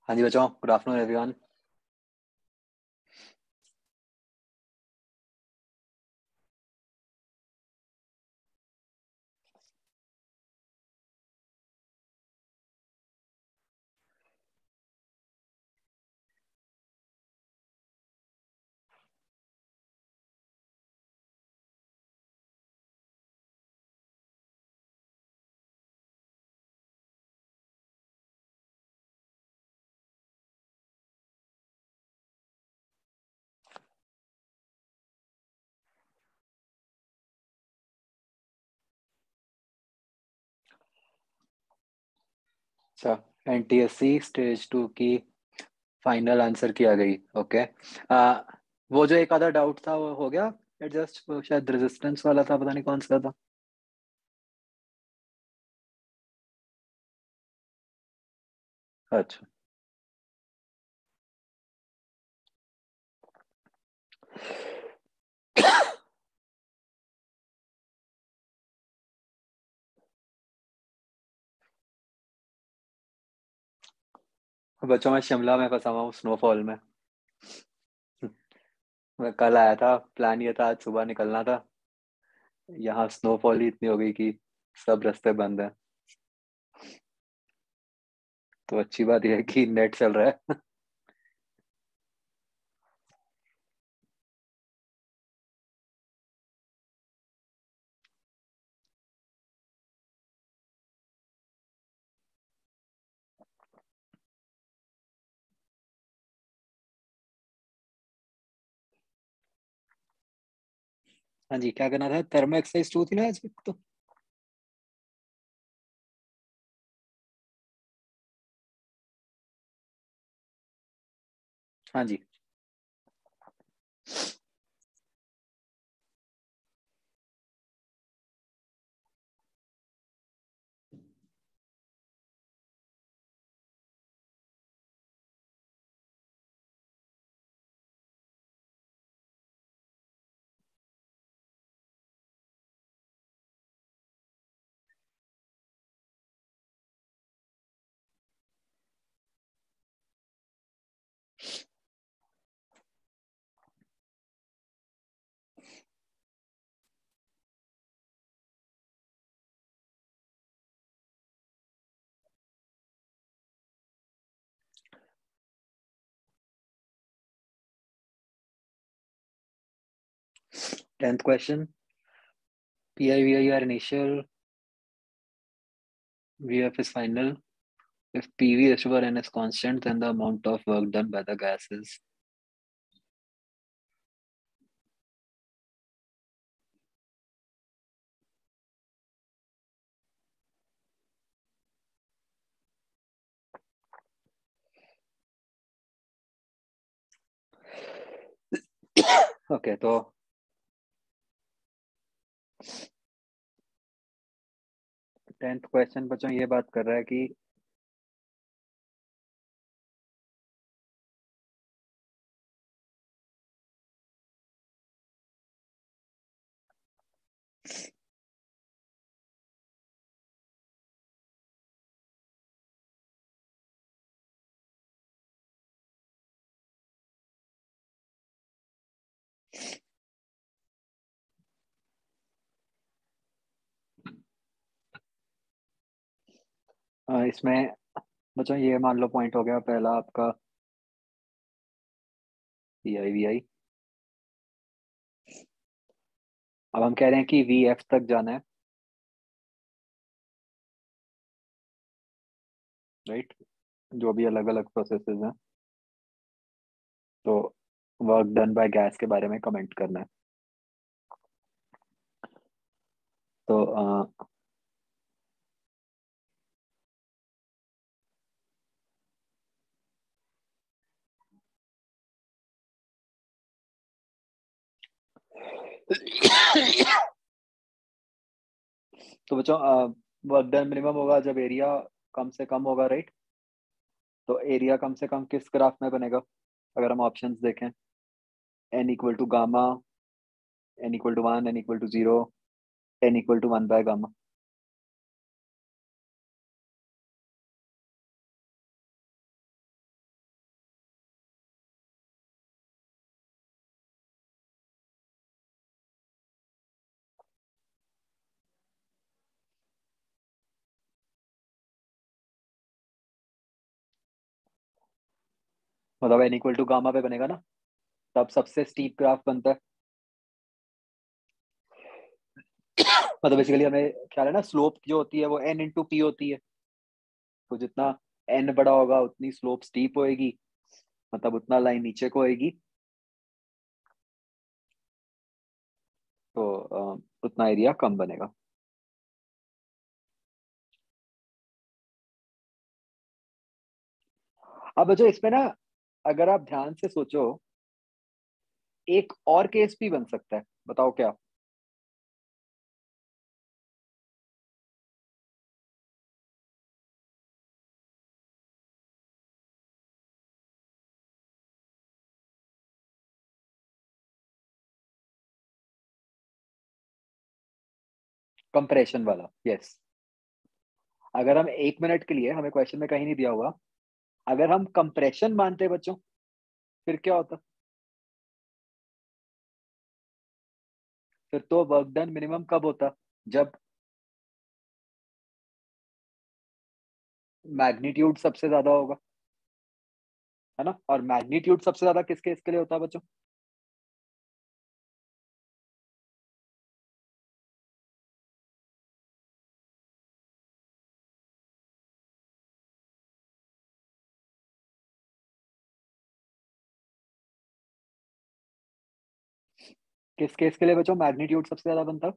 हाँ जी बच्चों, good afternoon everyone. अच्छा, एनटीएससी स्टेज 2 की फाइनल आंसर की आ गई। ओके। वो जो एक आधा डाउट था वो हो गया एडजस्ट। वो शायद रेजिस्टेंस वाला था, पता नहीं कौन सा था। अच्छा। बच्चों, मैं शिमला में फंसा हुआ हूँ स्नोफॉल में। मैं कल आया था, प्लान ये था आज सुबह निकलना था। यहाँ स्नोफॉल ही इतनी हो गई कि सब रास्ते बंद हैं। तो अच्छी बात यह है कि नेट चल रहा है। हाँ जी, क्या करना था? थर्मो एक्सरसाइज 2 थी ना आज तो। हाँ जी। 10th question. PI VI are initial, VF is final. If PV is over N is constant, then the amount of work done by the gas is. Okay, तो 10th क्वेश्चन बच्चों ये बात कर रहा है कि इसमें बच्चों ये मान लो पॉइंट हो गया पहला आपका PI VI। अब हम कह रहे हैं कि VF तक जाना है, राइट? जो भी अलग अलग प्रोसेसेस हैं, तो वर्क डन बाय गैस के बारे में कमेंट करना है। तो तो बच्चों वर्क डन मिनिमम होगा जब एरिया कम से कम होगा, राइट? तो एरिया कम से कम किस ग्राफ में बनेगा? अगर हम ऑप्शंस देखें, n equal to gamma, n equal to 1, n equal to 0, n equal to 1 by gamma. मतलब n इक्वल टू गामा पे बनेगा ना, तब सबसे स्टीप ग्राफ बनता है। मतलब बेसिकली हमें ख्याल है ना, स्लोप जो होती है वो n इंटू पी होती है। तो जितना n बड़ा होगा उतनी स्लोप स्टीप होएगी, मतलब उतना लाइन नीचे को होएगी। तो उतना एरिया कम बनेगा। अब बच्चों इसमें ना, अगर आप ध्यान से सोचो, एक और केस भी बन सकता है। बताओ क्या? कंप्रेशन वाला, यस। अगर हम 1 मिनट के लिए, हमें क्वेश्चन में कहीं नहीं दिया हुआ, अगर हम कंप्रेशन मानते बच्चों, फिर क्या होता? फिर तो वर्क डन मिनिमम कब होता? जब मैग्नीट्यूड सबसे ज्यादा होगा, है ना? और मैग्नीट्यूड सबसे ज्यादा किस केस के लिए होता है बच्चों? किस केस के लिए बच्चों मैग्नीट्यूड सबसे ज्यादा बनता?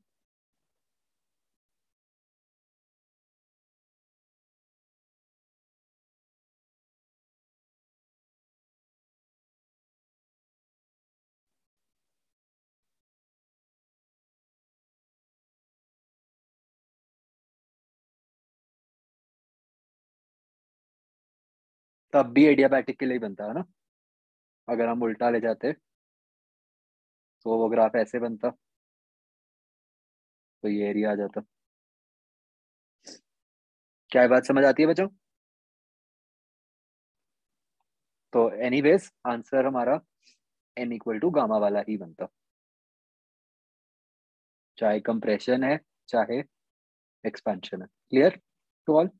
तब भी एडियाबैटिक के लिए ही बनता है ना। अगर हम उल्टा ले जाते तो वो ग्राफ ऐसे बनता, तो ये एरिया आ जाता। क्या ये बात समझ आती है बच्चों? तो एनीवेज आंसर हमारा n इक्वल टू गामा वाला ही बनता, चाहे कंप्रेशन है चाहे एक्सपेंशन है। Clear to all?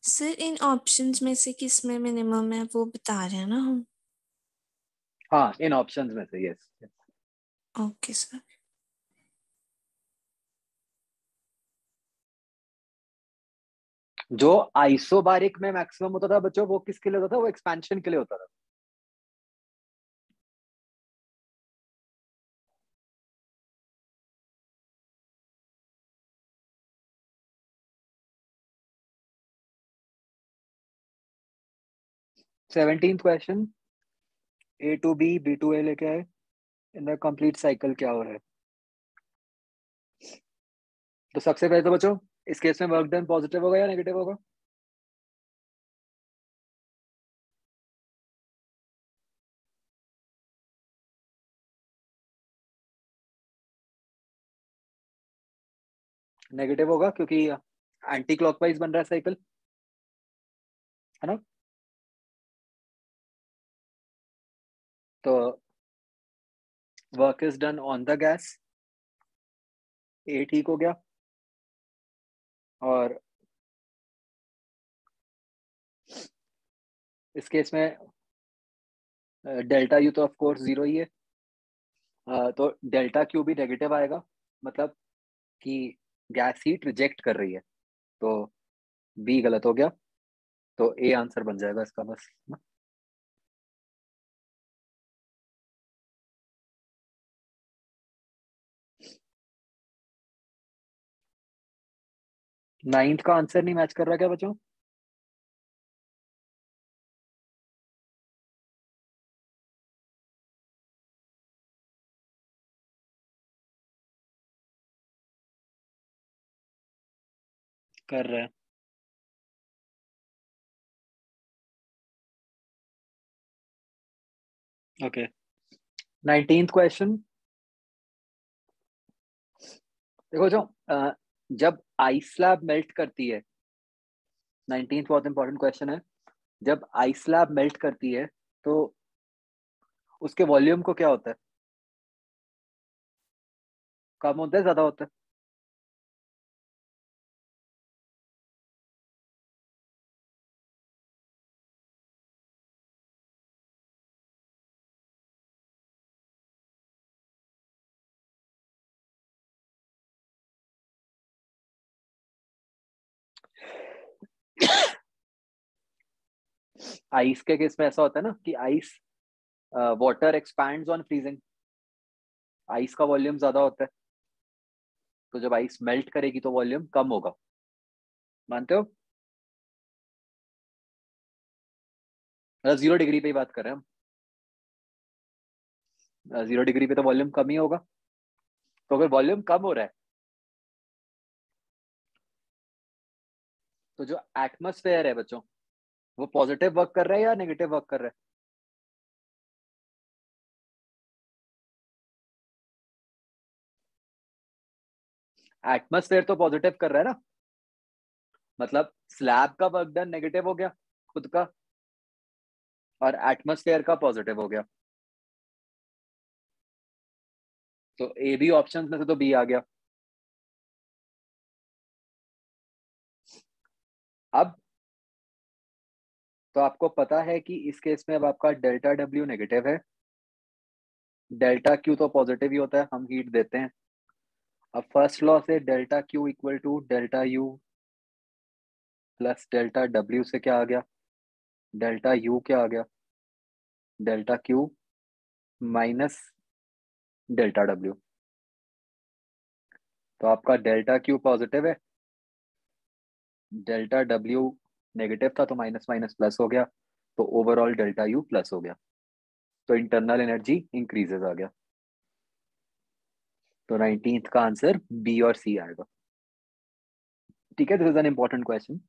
सर इन ऑप्शंस में से किस में मिनिमम है वो बता रहे हैं ना हम? हाँ, इन ऑप्शंस में से, यस। Okay sir. जो आइसोबारिक में मैक्सिमम होता था बच्चों, वो किसके लिए होता था? वो एक्सपेंशन के लिए होता था। Seventeenth question, A to B, B to A लेके आए, इन द कंप्लीट साइकिल क्या हो रहा है? तो सबसे पहले तो बच्चों, इस केस में वर्क डन पॉजिटिव होगा या नेगेटिव होगा? नेगेटिव होगा, क्योंकि एंटी क्लॉकवाइज बन रहा है साइकिल, है ना? तो work is done on the gas, ए ठीक हो गया। और इस केस में डेल्टा यू तो ऑफ कोर्स जीरो ही है। तो डेल्टा क्यू भी नेगेटिव आएगा, मतलब कि गैस हीट रिजेक्ट कर रही है। तो बी गलत हो गया, तो ए आंसर बन जाएगा इसका बस ना। नाइन्थ का आंसर नहीं मैच कर रहा क्या बच्चों? कर रहे हैं। Okay, 19th question. देखो जो जब आइस स्लैब मेल्ट करती है, 19th बहुत इंपॉर्टेंट क्वेश्चन है। जब आइस स्लैब मेल्ट करती है, तो उसके वॉल्यूम को क्या होता है? कम होता है ज्यादा होता है? आइस के केस में ऐसा होता है ना कि ice water expands on freezing, ice का वॉल्यूम ज्यादा होता है, तो जब आइस मेल्ट करेगी तो वॉल्यूम कम होगा। मानते हो? मतलब 0 डिग्री पे ही बात कर रहे हैं हम, 0 डिग्री पे तो वॉल्यूम कम ही होगा। तो अगर वॉल्यूम कम हो रहा है तो जो एटमॉस्फेयर है बच्चों, वो पॉजिटिव वर्क कर रहा है या नेगेटिव वर्क कर रहा है? एटमॉस्फेयर तो पॉजिटिव कर रहा है ना, मतलब स्लैब का वर्क डन नेगेटिव हो गया खुद का, और एटमॉस्फेयर का पॉजिटिव हो गया। तो ए बी ऑप्शन में से तो बी आ गया। अब तो आपको पता है कि इस केस में अब आपका डेल्टा डब्ल्यू नेगेटिव है, डेल्टा क्यू तो पॉजिटिव ही होता है, हम हीट देते हैं। अब फर्स्ट लॉ से delta Q equal to delta U plus delta W से क्या आ गया, डेल्टा यू क्या आ गया, delta Q minus delta W. तो आपका डेल्टा क्यू पॉजिटिव है, डेल्टा डब्ल्यू नेगेटिव था, तो माइनस माइनस प्लस हो गया, तो ओवरऑल डेल्टा यू प्लस हो गया, तो इंटरनल एनर्जी इंक्रीजेस आ गया। तो 19th का आंसर बी और सी आएगा। ठीक है, this is an important question.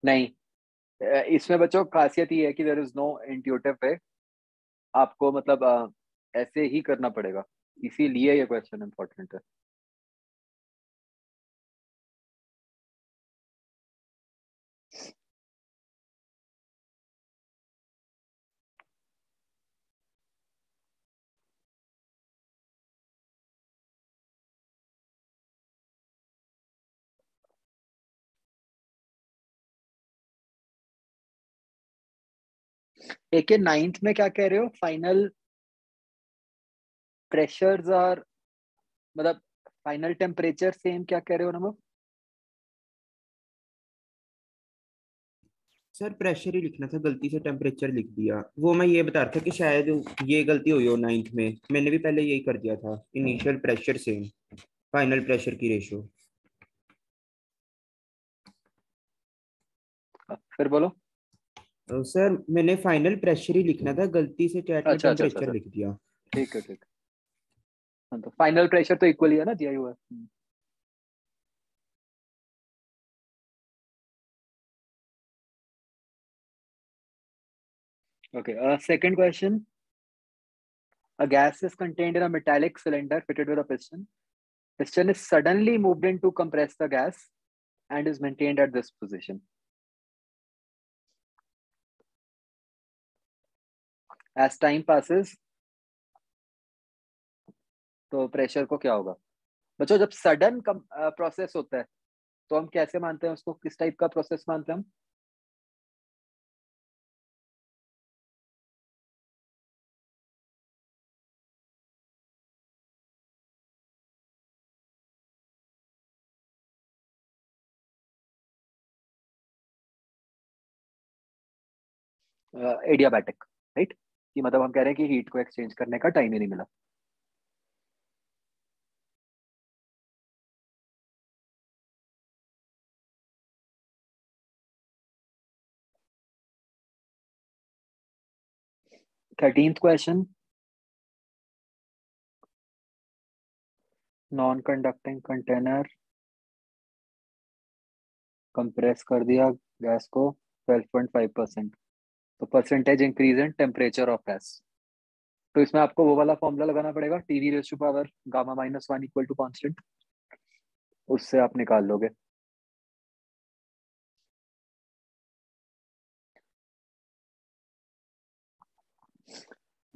नहीं, इसमें बच्चों खासियत ये है कि देयर इज नो इंट्यूटिव वे, आपको मतलब ऐसे ही करना पड़ेगा, इसीलिए ये क्वेश्चन इंपॉर्टेंट है। एक 9th में क्या कह रहे हो, फाइनल प्रेशर्स और मतलब फाइनल टेम्परेचर सेम, क्या कह रहे हो नमक? सर प्रेशर ही लिखना था, गलती से टेम्परेचर लिख दिया। वो मैं ये बता रहा था कि शायद ये गलती हुई हो 9th में, मैंने भी पहले यही कर दिया था, initial pressure same final pressure की रेशो। फिर बोलो। सर मैंने फाइनल प्रेशर ही लिखना था, गलती से चैट में अच्छा अच्छा अच्छा टेम्परेचर अच्छा, लिख दिया। ठीक है ठीक है। हाँ, तो फाइनल प्रेशर तो इक्वल ही है ना, दिया हुआ है। Okay, second question. A gas is contained in a metallic cylinder fitted with a piston. Piston is suddenly moved in to compress the gas and is maintained at this position. As time passes, तो pressure को क्या होगा बच्चों, जब sudden process होता है तो हम कैसे मानते हैं उसको, किस टाइप का प्रोसेस मानते हैं हम? एडियाबैटिक, राइट, कि मतलब हम कह रहे हैं कि हीट को एक्सचेंज करने का टाइम ही नहीं मिला। 13th question, non conducting container, compress कर दिया गैस को 12.5%, तो percentage increase in temperature of gas. तो इसमें आपको वो वाला फॉर्मूला लगाना पड़ेगा, TV raise to power gamma minus 1 equal to constant, उससे आप निकाल लोगे।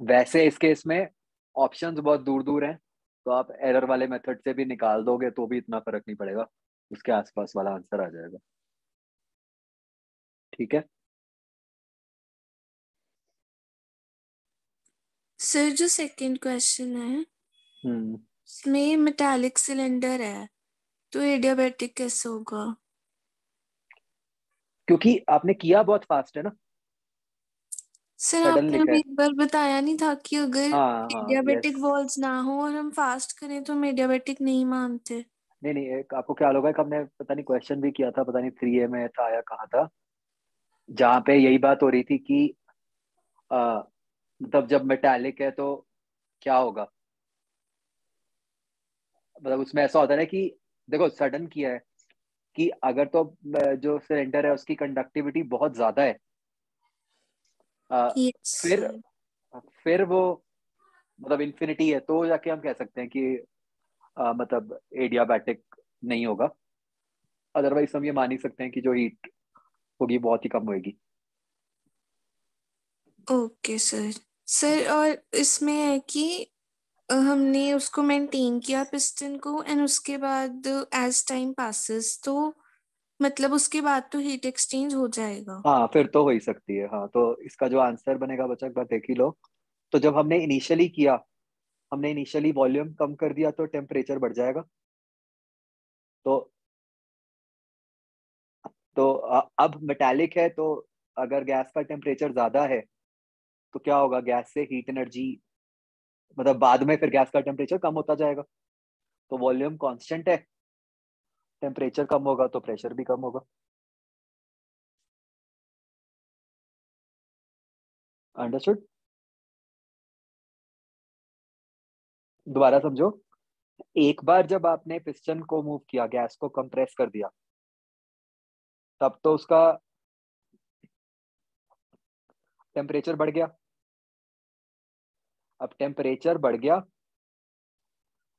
वैसे इस केस में ऑप्शंस बहुत दूर दूर हैं, तो आप एरर वाले मेथड से भी निकाल दोगे तो भी इतना फर्क नहीं पड़ेगा, उसके आसपास वाला आंसर आ जाएगा। ठीक है। सर जो सेकंड क्वेश्चन है हम्म इसमें मेटालिक सिलेंडर है, तो एडियाबेटिक कैसे होगा? क्योंकि आपने किया बहुत फास्ट है ना, सर सडन आपने लिखा अभी है। एक बार बताया नहीं था कि अगर हाँ हाँ, एडियाबेटिक यस। वॉल्स ना हो और हम फास्ट करें तो हम एडियाबेटिक नहीं मानते। नहीं नहीं, एक आपको ख्याल होगा कि हमने पता नहीं क्वेश्चन भी किया था, पता नहीं 3A में था या कहाँ था, जहाँ पे यही बात हो रही थी कि मतलब जब मेटालिक है तो क्या होगा। मतलब उसमें ऐसा होता है ना कि देखो सडन किया है कि अगर तो जो सिलेंडर है उसकी कंडक्टिविटी बहुत ज्यादा है, अ, यस फिर सर। फिर वो मतलब इन्फिनिटी है, तो जाके हम कह सकते हैं कि मतलब एडियाबैटिक नहीं होगा। अदरवाइज हम ये मान ही सकते हैं कि जो हीट होगी बहुत ही कम होगी। Okay sir. सर और इसमें है कि हमने उसको मेंटेन किया पिस्टन को एंड उसके बाद एज टाइम पासेस तो मतलब उसके बाद तो हीट एक्सचेंज हो जाएगा। हाँ फिर तो हो ही सकती है। हाँ, तो इसका जो आंसर बनेगा बच्चा, एक बार देख ही लो। तो जब हमने इनिशियली किया, हमने इनिशियली वॉल्यूम कम कर दिया तो टेम्परेचर बढ़ जाएगा। तो अब मेटालिक है, तो अगर गैस का टेम्परेचर ज्यादा है तो क्या होगा, गैस से हीट एनर्जी, मतलब बाद में फिर गैस का टेम्परेचर कम होता जाएगा। तो वॉल्यूम कांस्टेंट है, टेम्परेचर कम होगा तो प्रेशर भी कम होगा। अंडरस्टूड। दोबारा समझो, एक बार जब आपने पिस्टन को मूव किया, गैस को कंप्रेस कर दिया, तब तो उसका टेम्परेचर बढ़ गया। अब टेम्परेचर बढ़ गया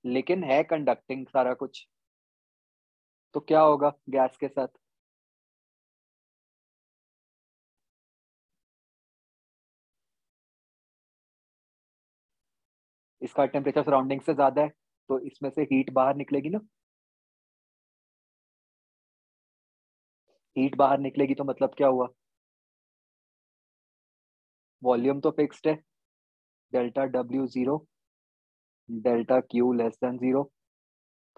लेकिन है कंडक्टिंग सारा कुछ, तो क्या होगा गैस के साथ। इसका टेम्परेचर सराउंडिंग से ज्यादा है, तो इसमें से हीट बाहर निकलेगी ना। हीट बाहर निकलेगी तो मतलब क्या हुआ, वॉल्यूम तो फिक्स्ड है, delta W zero, delta Q less than zero,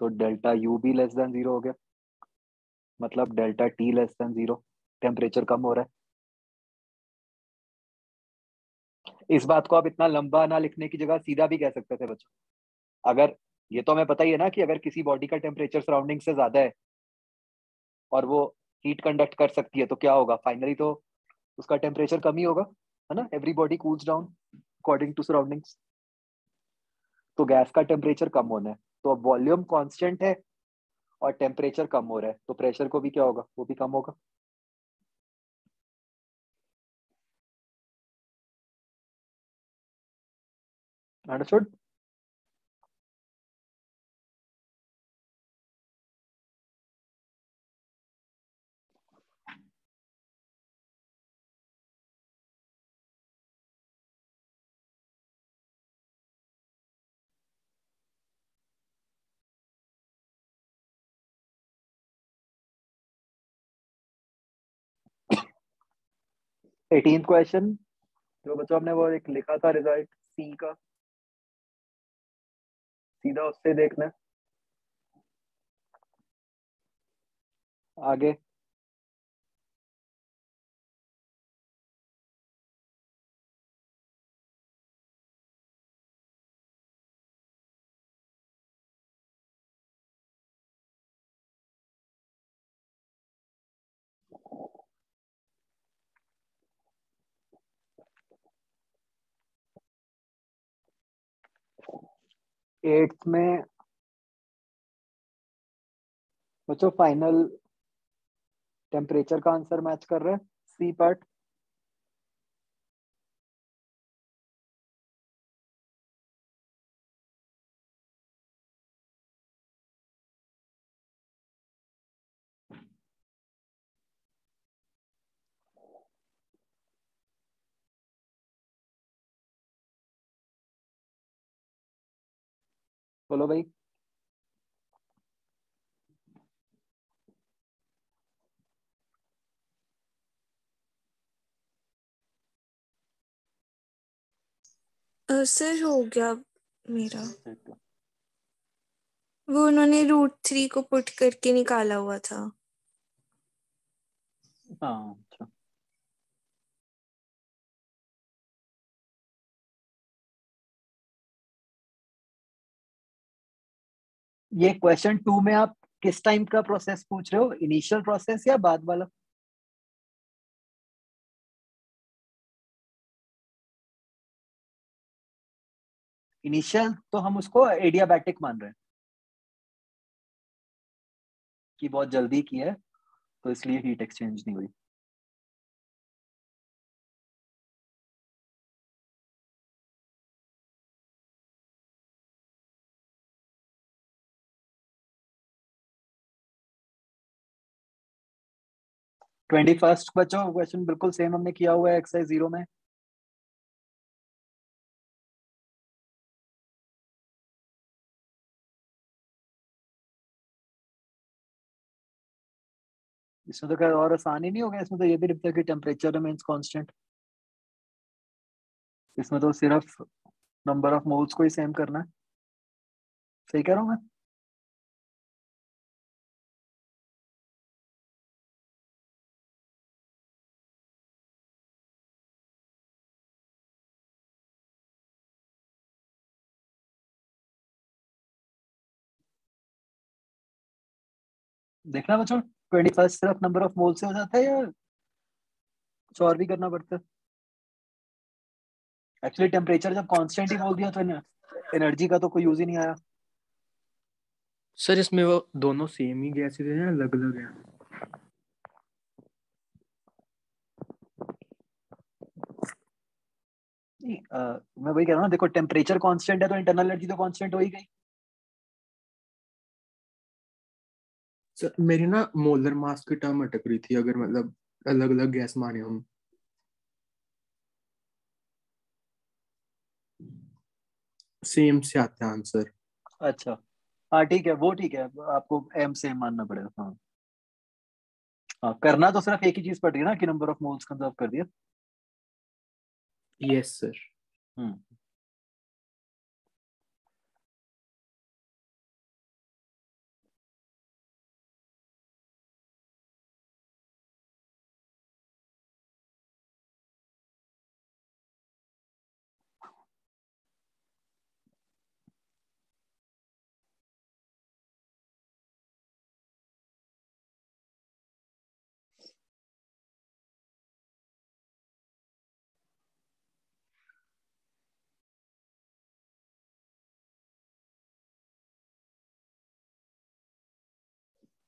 तो डेल्टा यू भी लेस देन जीरो हो गया, मतलब delta T less than zero. Temperature कम हो रहा है। इस बात को आप इतना लंबा ना लिखने की जगह सीधा भी कह सकते थे बच्चों। अगर, ये तो हमें पता ही है ना कि अगर किसी बॉडी का टेम्परेचर सराउंडिंग से ज्यादा है और वो हीट कंडक्ट कर सकती है, तो क्या होगा, फाइनली तो उसका टेम्परेचर कम ही होगा, है ना। Every body cools down according to surroundings. तो गैस का टेम्परेचर कम होना है, तो अब वॉल्यूम कांस्टेंट है और टेम्परेचर कम हो रहा है, तो प्रेशर को भी क्या होगा, वो भी कम होगा। अंडरस्टूड। 18th क्वेश्चन, जो बच्चों हमने वो एक लिखा था रिजल्ट सी का, सीधा उससे देखना है। आगे। एट्थ में बच्चों फाइनल टेम्परेचर का आंसर मैच कर रहे हैं, सी पार्ट। बोलो भाई। सर हो गया मेरा। ठीक है। वो उन्होंने √3 को पुट करके निकाला हुआ था। हाँ अच्छा। ये क्वेश्चन 2 में आप किस टाइम का प्रोसेस पूछ रहे हो, इनिशियल प्रोसेस या बाद वाला? इनिशियल तो हम उसको एडियाबैटिक मान रहे हैं कि बहुत जल्दी की है, तो इसलिए हीट एक्सचेंज नहीं हुई। ट्वेंटी फर्स्ट बच्चों क्वेश्चन बिल्कुल सेम हमने किया हुआ है एक्सरसाइज 0 में। इसमें तो खैर और आसान ही नहीं हो गया, इसमें तो ये भी लिखता है कि टेम्परेचर रिमेन्स कांस्टेंट। इसमें तो सिर्फ नंबर ऑफ मोल्स को ही सेम करना है। सही कह रहा हूँ मैं? देखना बच्चों, 21 सिर्फ नंबर ऑफ मोल से हो जाता है या कुछ और भी करना पड़ता है? एक्चुअली टेम्परेचर जब कांस्टेंट ही बोल दिया तो एनर्जी का तो कोई यूज ही नहीं आया। सर इसमें वो दोनों सेम ही गैसेस हैं, अलग अलग हैं? नहीं, मैं वही कह रहा हूँ, देखो टेम्परेचर कांस्टेंट है तो इंटरनल एनर्जी तो कांस्टेंट हो ही गई। सर मेरी ना मोलर मास की टर्म अटक रही थी, अगर मतलब अलग अलग गैस माने हम। सेम से आता है आंसर। अच्छा हाँ ठीक है, वो ठीक है, आपको एम सेम मानना पड़ेगा। हाँ हाँ, करना तो सिर्फ एक ही चीज पड़ रही है ना कि नंबर ऑफ मोल्स कंजर्व कर दिया। Yes sir. हम्म।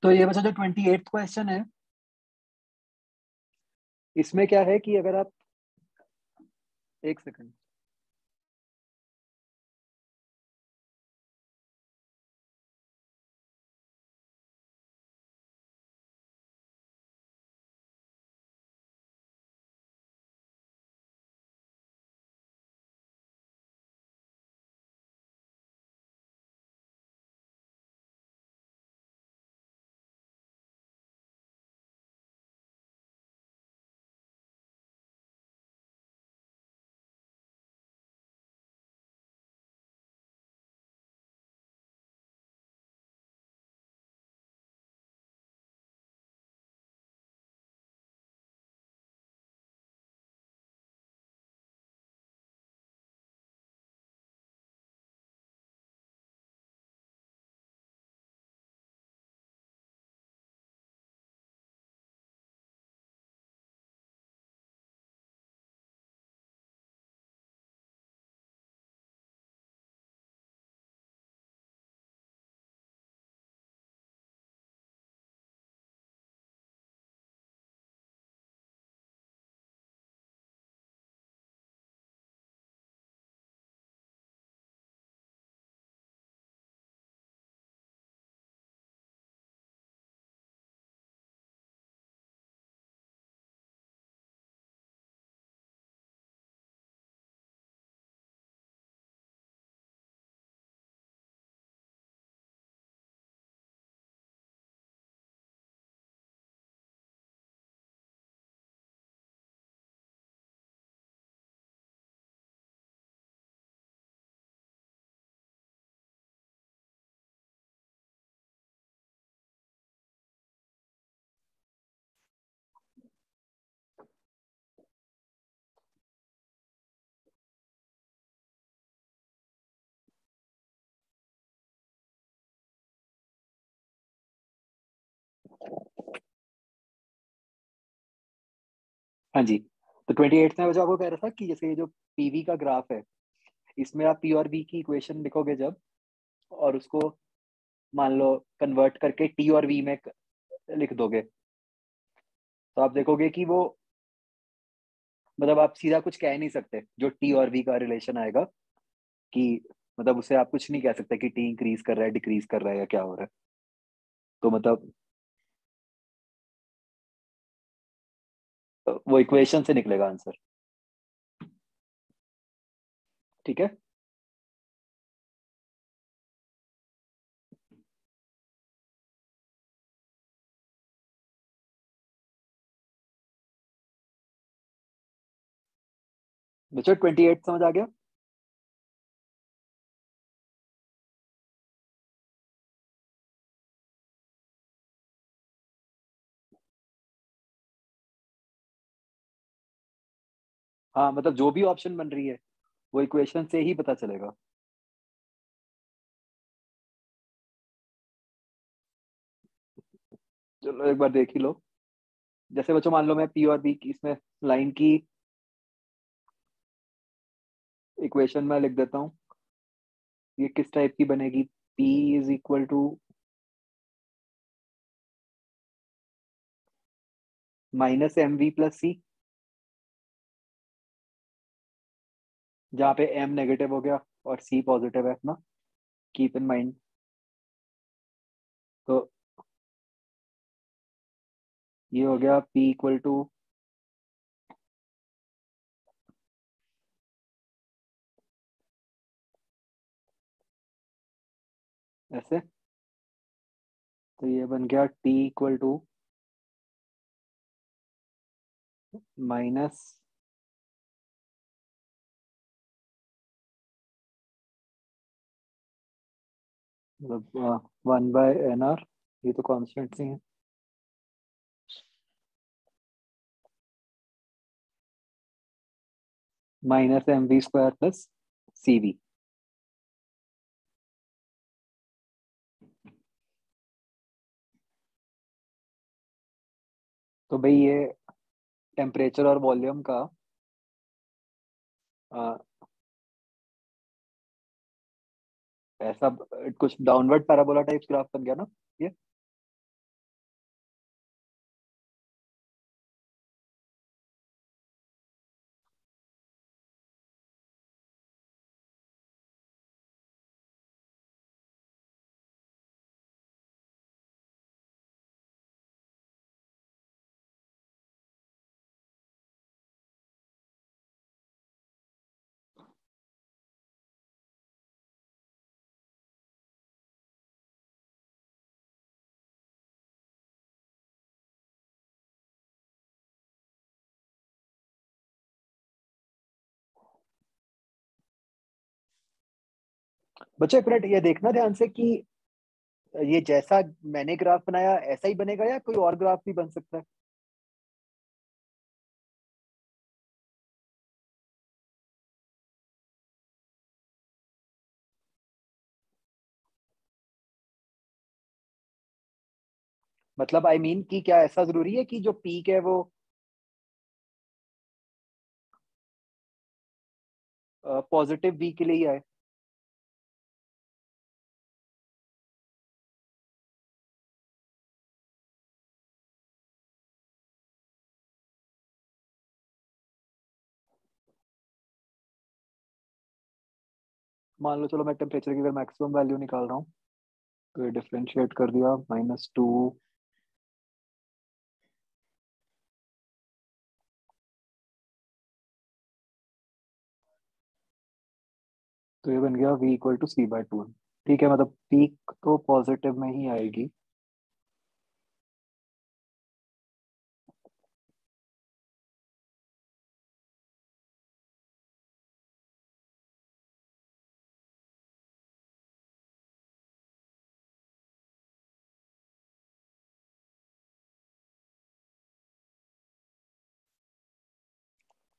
तो ये बचा जो 28th क्वेश्चन है, इसमें क्या है कि अगर आप, एक सेकंड, हाँ जी। तो 28 में जो आपको कह रहा था कि जैसे ये जो पीवी का ग्राफ है, इसमें आप पी और वी की इक्वेशन लिखोगे जब, और उसको मान लो कन्वर्ट करके टी और वी में लिख दोगे, तो आप देखोगे कि वो, मतलब आप सीधा कुछ कह नहीं सकते जो टी और वी का रिलेशन आएगा, कि मतलब उसे आप कुछ नहीं कह सकते कि टी इंक्रीज कर रहा है, डिक्रीज कर रहा है, या क्या हो रहा है। तो मतलब वो इक्वेशन से निकलेगा आंसर। ठीक है। बच्चों 28 समझ आ गया? हाँ, मतलब जो भी ऑप्शन बन रही है वो इक्वेशन से ही पता चलेगा। चलो एक बार देख ही लो। जैसे बच्चों मान लो मैं पी और बी की इसमें लाइन की इक्वेशन में लिख देता हूँ। ये किस टाइप की बनेगी? P is equal to minus M V plus C, जहाँ पे m नेगेटिव हो गया और c पॉजिटिव है ना, कीप इन माइंड। तो ये हो गया P इक्वल टू ऐसे। तो ये बन गया T इक्वल टू माइनस मतलब 1/nr, ये तो कांस्टेंट ही है, minus M V square plus C V. तो भाई ये टेम्परेचर और वॉल्यूम का अ, ऐसा कुछ डाउनवर्ड पैराबोला टाइप ग्राफ बन गया ना ये। बच्चों एक मिनट ये देखना ध्यान से कि ये जैसा मैंने ग्राफ बनाया ऐसा ही बनेगा या कोई और ग्राफ भी बन सकता है? मतलब आई मीन कि क्या ऐसा जरूरी है कि जो पीक है वो पॉजिटिव वी के लिए ही आए? मान लो चलो मैं टेम्परेचर की अगर मैक्सिमम वैल्यू निकाल रहा हूँ, तो ये डिफरेंशिएट कर दिया -2, तो ये बन गया V इक्वल टू C/2। ठीक है, मतलब पीक तो पॉजिटिव में ही आएगी।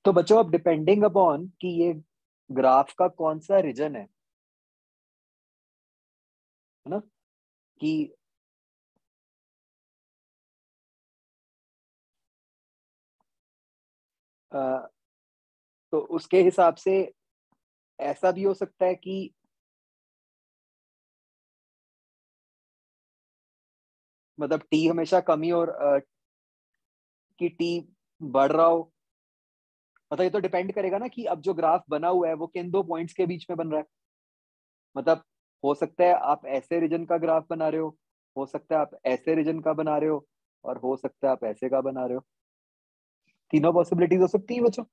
तो बच्चों अब डिपेंडिंग अपॉन कि ये ग्राफ का कौन सा रीजन है ना, कि तो उसके हिसाब से ऐसा भी हो सकता है कि मतलब टी हमेशा कम ही और कि टी बढ़ रहा हो। मतलब ये तो डिपेंड करेगा ना कि अब जो ग्राफ बना हुआ है वो किन दो पॉइंट्स के बीच में बन रहा है। मतलब हो सकता है आप ऐसे रीजन का ग्राफ बना रहे हो सकता है आप ऐसे रीजन का बना रहे हो, और हो सकता है आप ऐसे का बना रहे हो। तीनों पॉसिबिलिटीज हो सकती है बच्चों।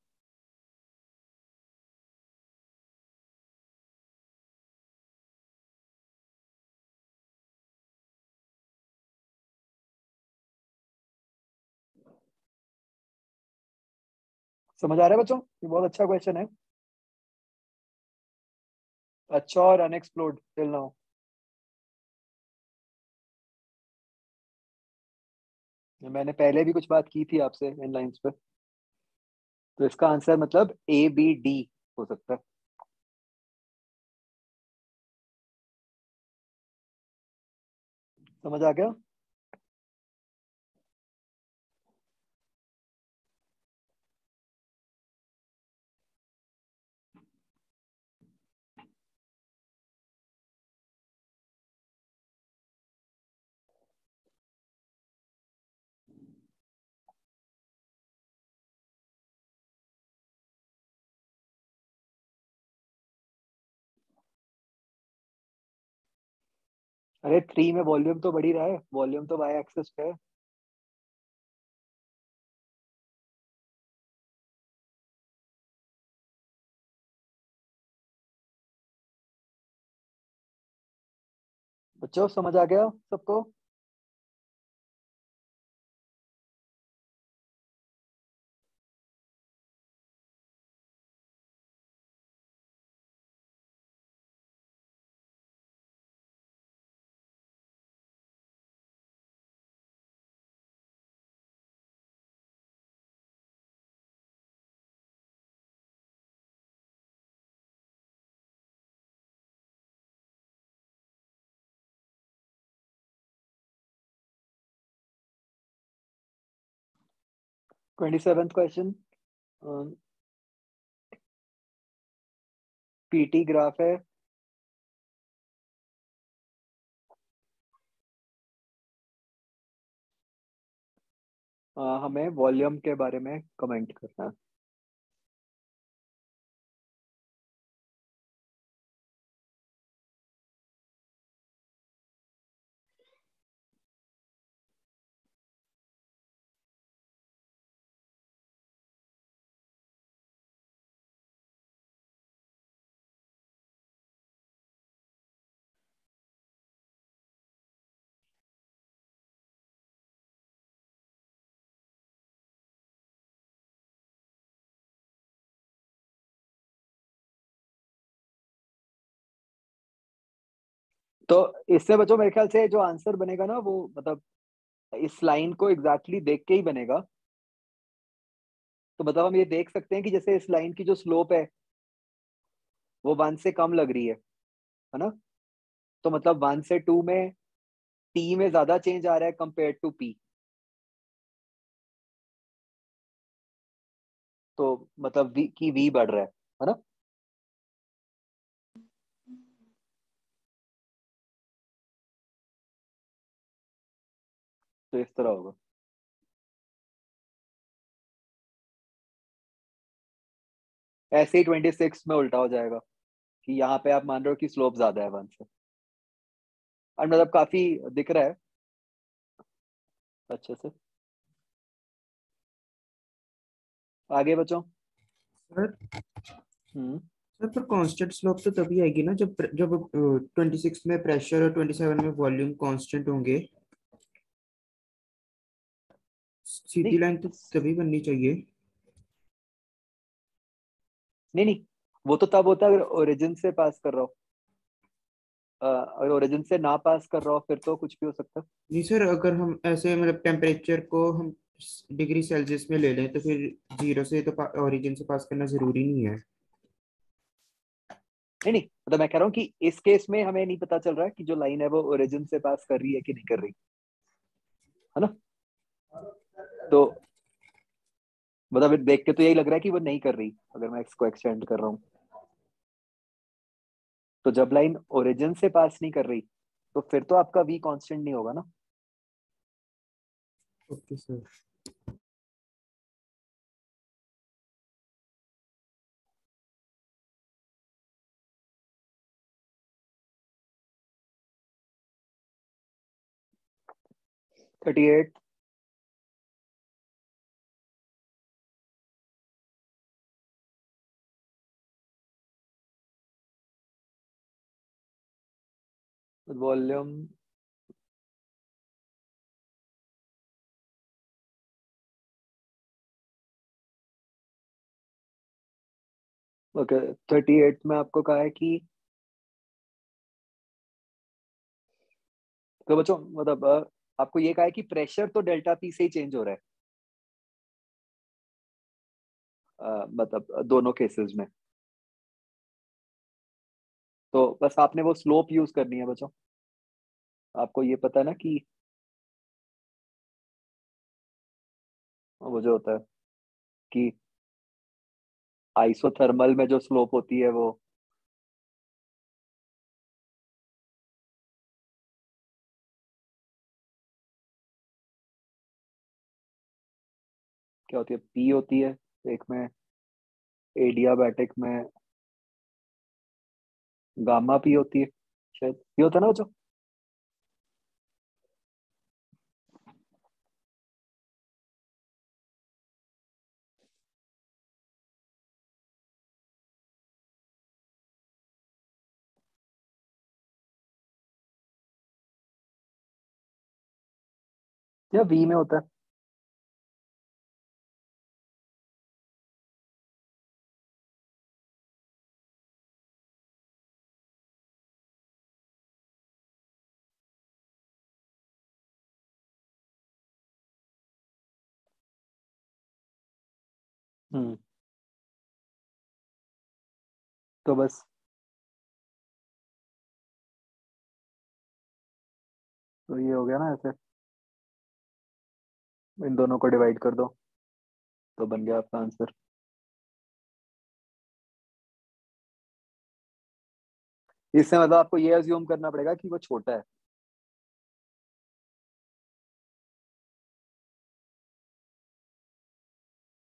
समझ आ रहा है बच्चों? ये बहुत अच्छा क्वेश्चन है, अच्छा और अनएक्सप्लोर्ड टिल नाउ। मैंने पहले भी कुछ बात की थी आपसे इन लाइंस पे। तो इसका आंसर मतलब ABD हो सकता है। समझ आ गया? अरे 3 में वॉल्यूम तो बढ़ ही रहा है, वॉल्यूम तो वाई एक्सिस पे है। बच्चों समझ आ गया सबको? Twenty seventh question, PT graph है। हमें वॉल्यूम के बारे में कमेंट करना है। तो इससे बच्चों मेरे ख्याल से जो आंसर बनेगा ना वो मतलब इस लाइन को एग्जैक्टली देख के ही बनेगा। तो मतलब हम ये देख सकते हैं कि जैसे इस लाइन की जो स्लोप है वो 1 से कम लग रही है ना? तो मतलब 1 से 2 में T में ज्यादा चेंज आ रहा है कंपेयर टू P। तो मतलब V बढ़ रहा है ना? तो इस तरह होगा। ऐसे ही 26 में उल्टा हो जाएगा कि यहाँ पे आप मान रहे हो कि स्लोप ज्यादा है 1 से, और मतलब काफी दिख रहा है अच्छे से। आगे बच्चों। सर हम्म। सर पर कांस्टेंट स्लोप तो तभी आएगी ना जब जब 26 में प्रेशर और 27 में वॉल्यूम कांस्टेंट होंगे। सीधी नहीं लाइन तो तभी बननी चाहिए। नहीं नहीं, वो तो तब होता है अगर ओरिजिन से पास कर रहा हो। अगर ओरिजिन से ना पास कर रहा हो फिर तो कुछ भी हो सकता है। नहीं सर, अगर हम ऐसे मतलब टेम्परेचर को हम डिग्री सेल्सियस में ले लें तो फिर जीरो से तो ओरिजिन से पास करना जरूरी नहीं है। नहीं नहीं, मतलब मैं कह रहा हूँ कि इस केस में हमें नहीं पता चल रहा है कि जो लाइन है वो ओरिजिन से पास कर रही है कि नहीं कर रही, है ना? तो मतलब देख के तो यही लग रहा है कि वो नहीं कर रही अगर मैं इसको एक्सटेंड कर रहा हूँ। तो जब लाइन ओरिजिन से पास नहीं कर रही तो फिर तो आपका v कांस्टेंट नहीं होगा ना। Okay sir. Thirty eight. Volume okay 38 में आपको कहा है कि तो बच्चों मतलब आपको ये कहा है कि प्रेशर तो डेल्टा पी से ही चेंज हो रहा है मतलब दोनों केसेस में। तो बस आपने वो स्लोप यूज करनी है बच्चों। आपको ये पता है ना कि वो जो होता है कि आइसोथर्मल में जो स्लोप होती है वो क्या होती है, पी होती है एक में, एडियाबैटिक में गामा पी होती है, शायद ये होता है ना बच्चों। या वी में होता है। हम्म। तो बस तो ये हो गया ना ऐसे, इन दोनों को डिवाइड कर दो तो बन गया आपका आंसर। इससे मतलब आपको ये अज्यूम करना पड़ेगा कि वो छोटा है।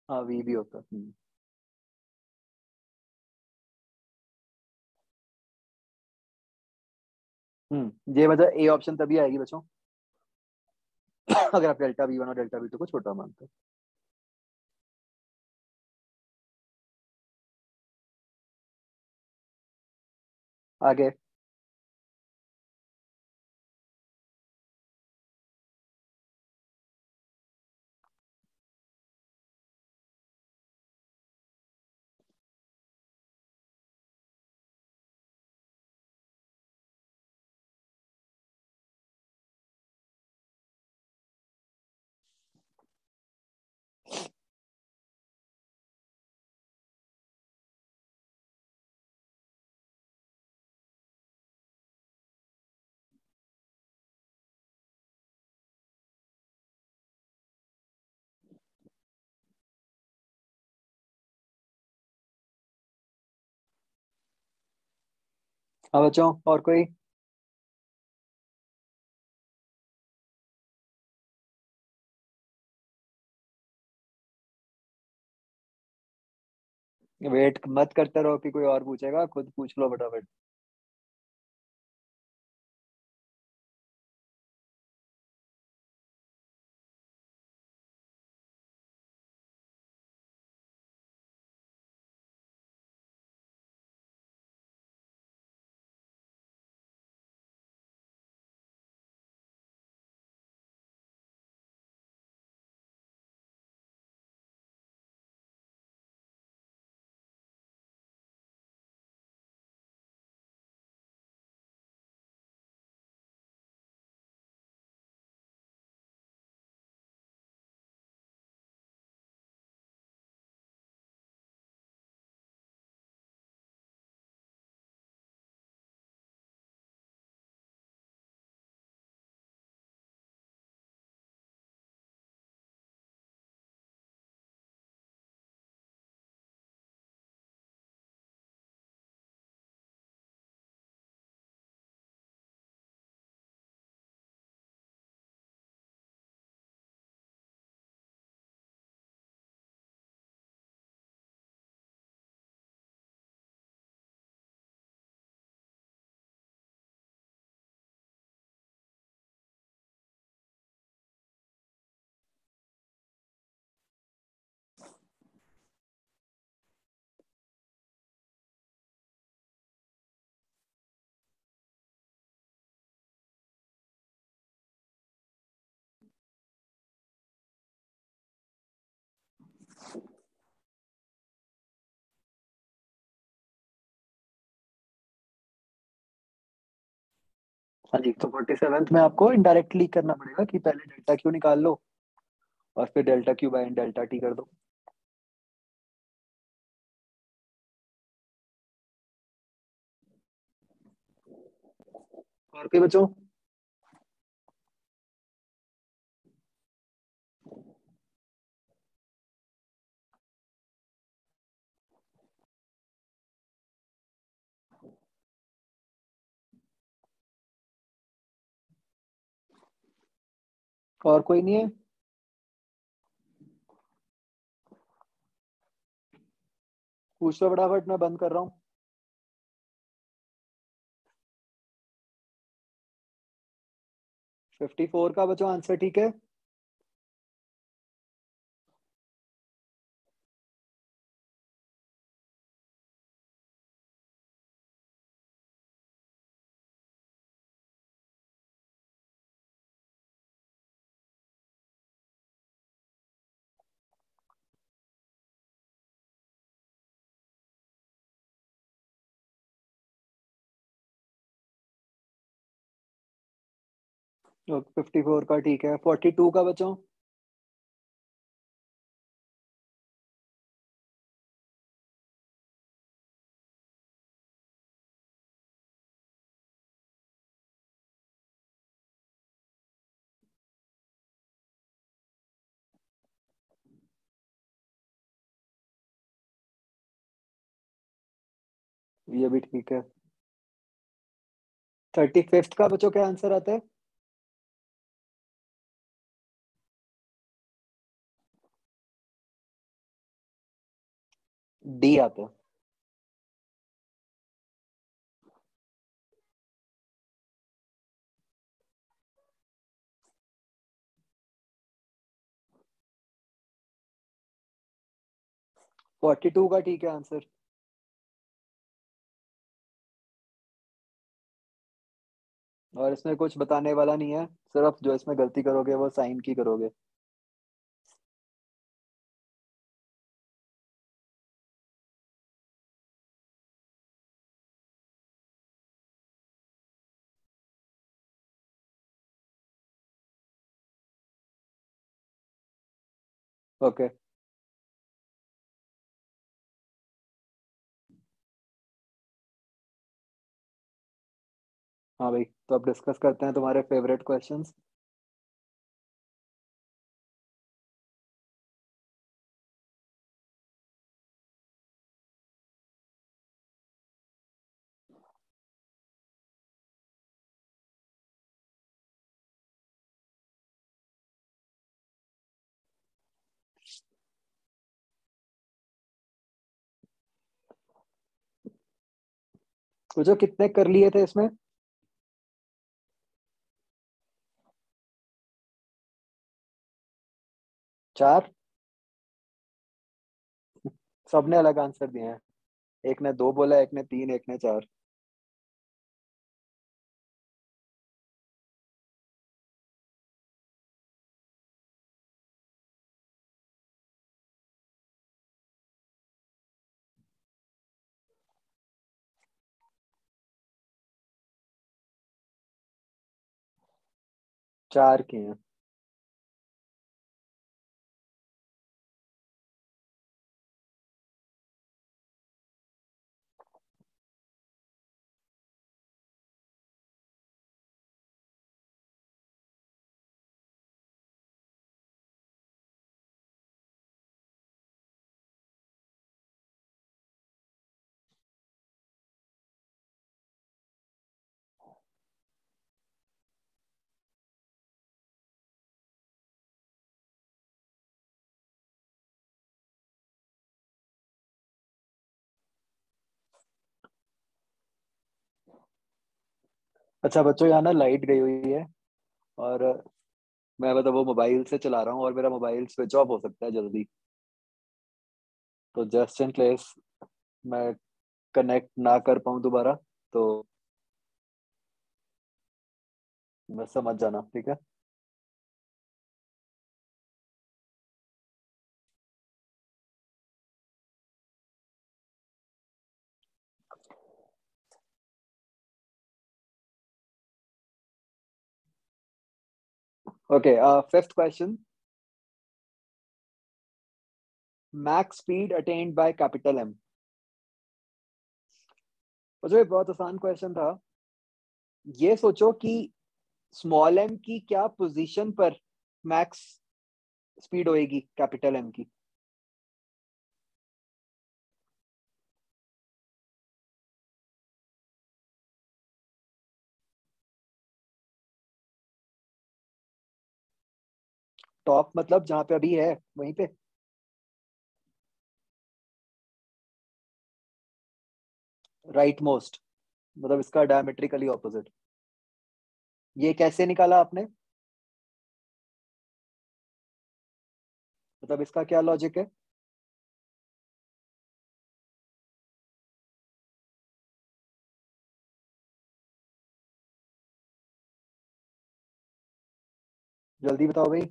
हाँ वी भी होता है। ये वजह ए ऑप्शन तभी आएगी बच्चों अगर आप डेल्टा वी वन और डेल्टा वी टू को छोटा मानते हो। आगे। हाँ बच्चों और कोई। वेट मत करते रहो कि कोई और पूछेगा, खुद पूछ लो फटाफट। हाँ जी, तो 47th में आपको इनडायरेक्टली करना पड़ेगा कि पहले डेल्टा क्यू निकाल लो और फिर delta Q by delta T कर दो। और कोई बच्चों? और कोई नहीं है? पूछ लो फटाफट, मैं बंद कर रहा हूँ। 54 का बच्चों आंसर ठीक है? तो 54 का ठीक है। 42 का बच्चों? ये भी ठीक है। 35th का बच्चों क्या आंसर आता है? डी आता है। फोर्टी टू का ठीक है आंसर। और इसमें कुछ बताने वाला नहीं है, सिर्फ जो इसमें गलती करोगे वो साइन की करोगे। ओके। हाँ भाई, तो अब डिस्कस करते हैं तुम्हारे फेवरेट क्वेश्चंस। तो जो कितने कर लिए थे इसमें? 4। सबने अलग आंसर दिए हैं। एक ने 2 बोला, एक ने 3, एक ने 4। चार किए हैं। अच्छा बच्चों, यहाँ ना लाइट गई हुई है और मैं मतलब वो मोबाइल से चला रहा हूँ और मेरा मोबाइल स्विच ऑफ हो सकता है जल्दी। तो जस्ट इन केस मैं कनेक्ट ना कर पाऊँ दोबारा, तो मैं समझ जाना, ठीक है? Okay, fifth question. Max speed attained by capital M. मुझे बहुत आसान क्वेश्चन था. ये सोचो कि स्मॉल m की क्या पोजीशन पर मैक्स स्पीड होएगी कैपिटल M की. टॉप मतलब जहां पे अभी है वहीं पे. राइट मोस्ट मतलब इसका डायमेट्रिकली ऑपोजिट. ये कैसे निकाला आपने? मतलब इसका क्या लॉजिक है? जल्दी बताओ भाई.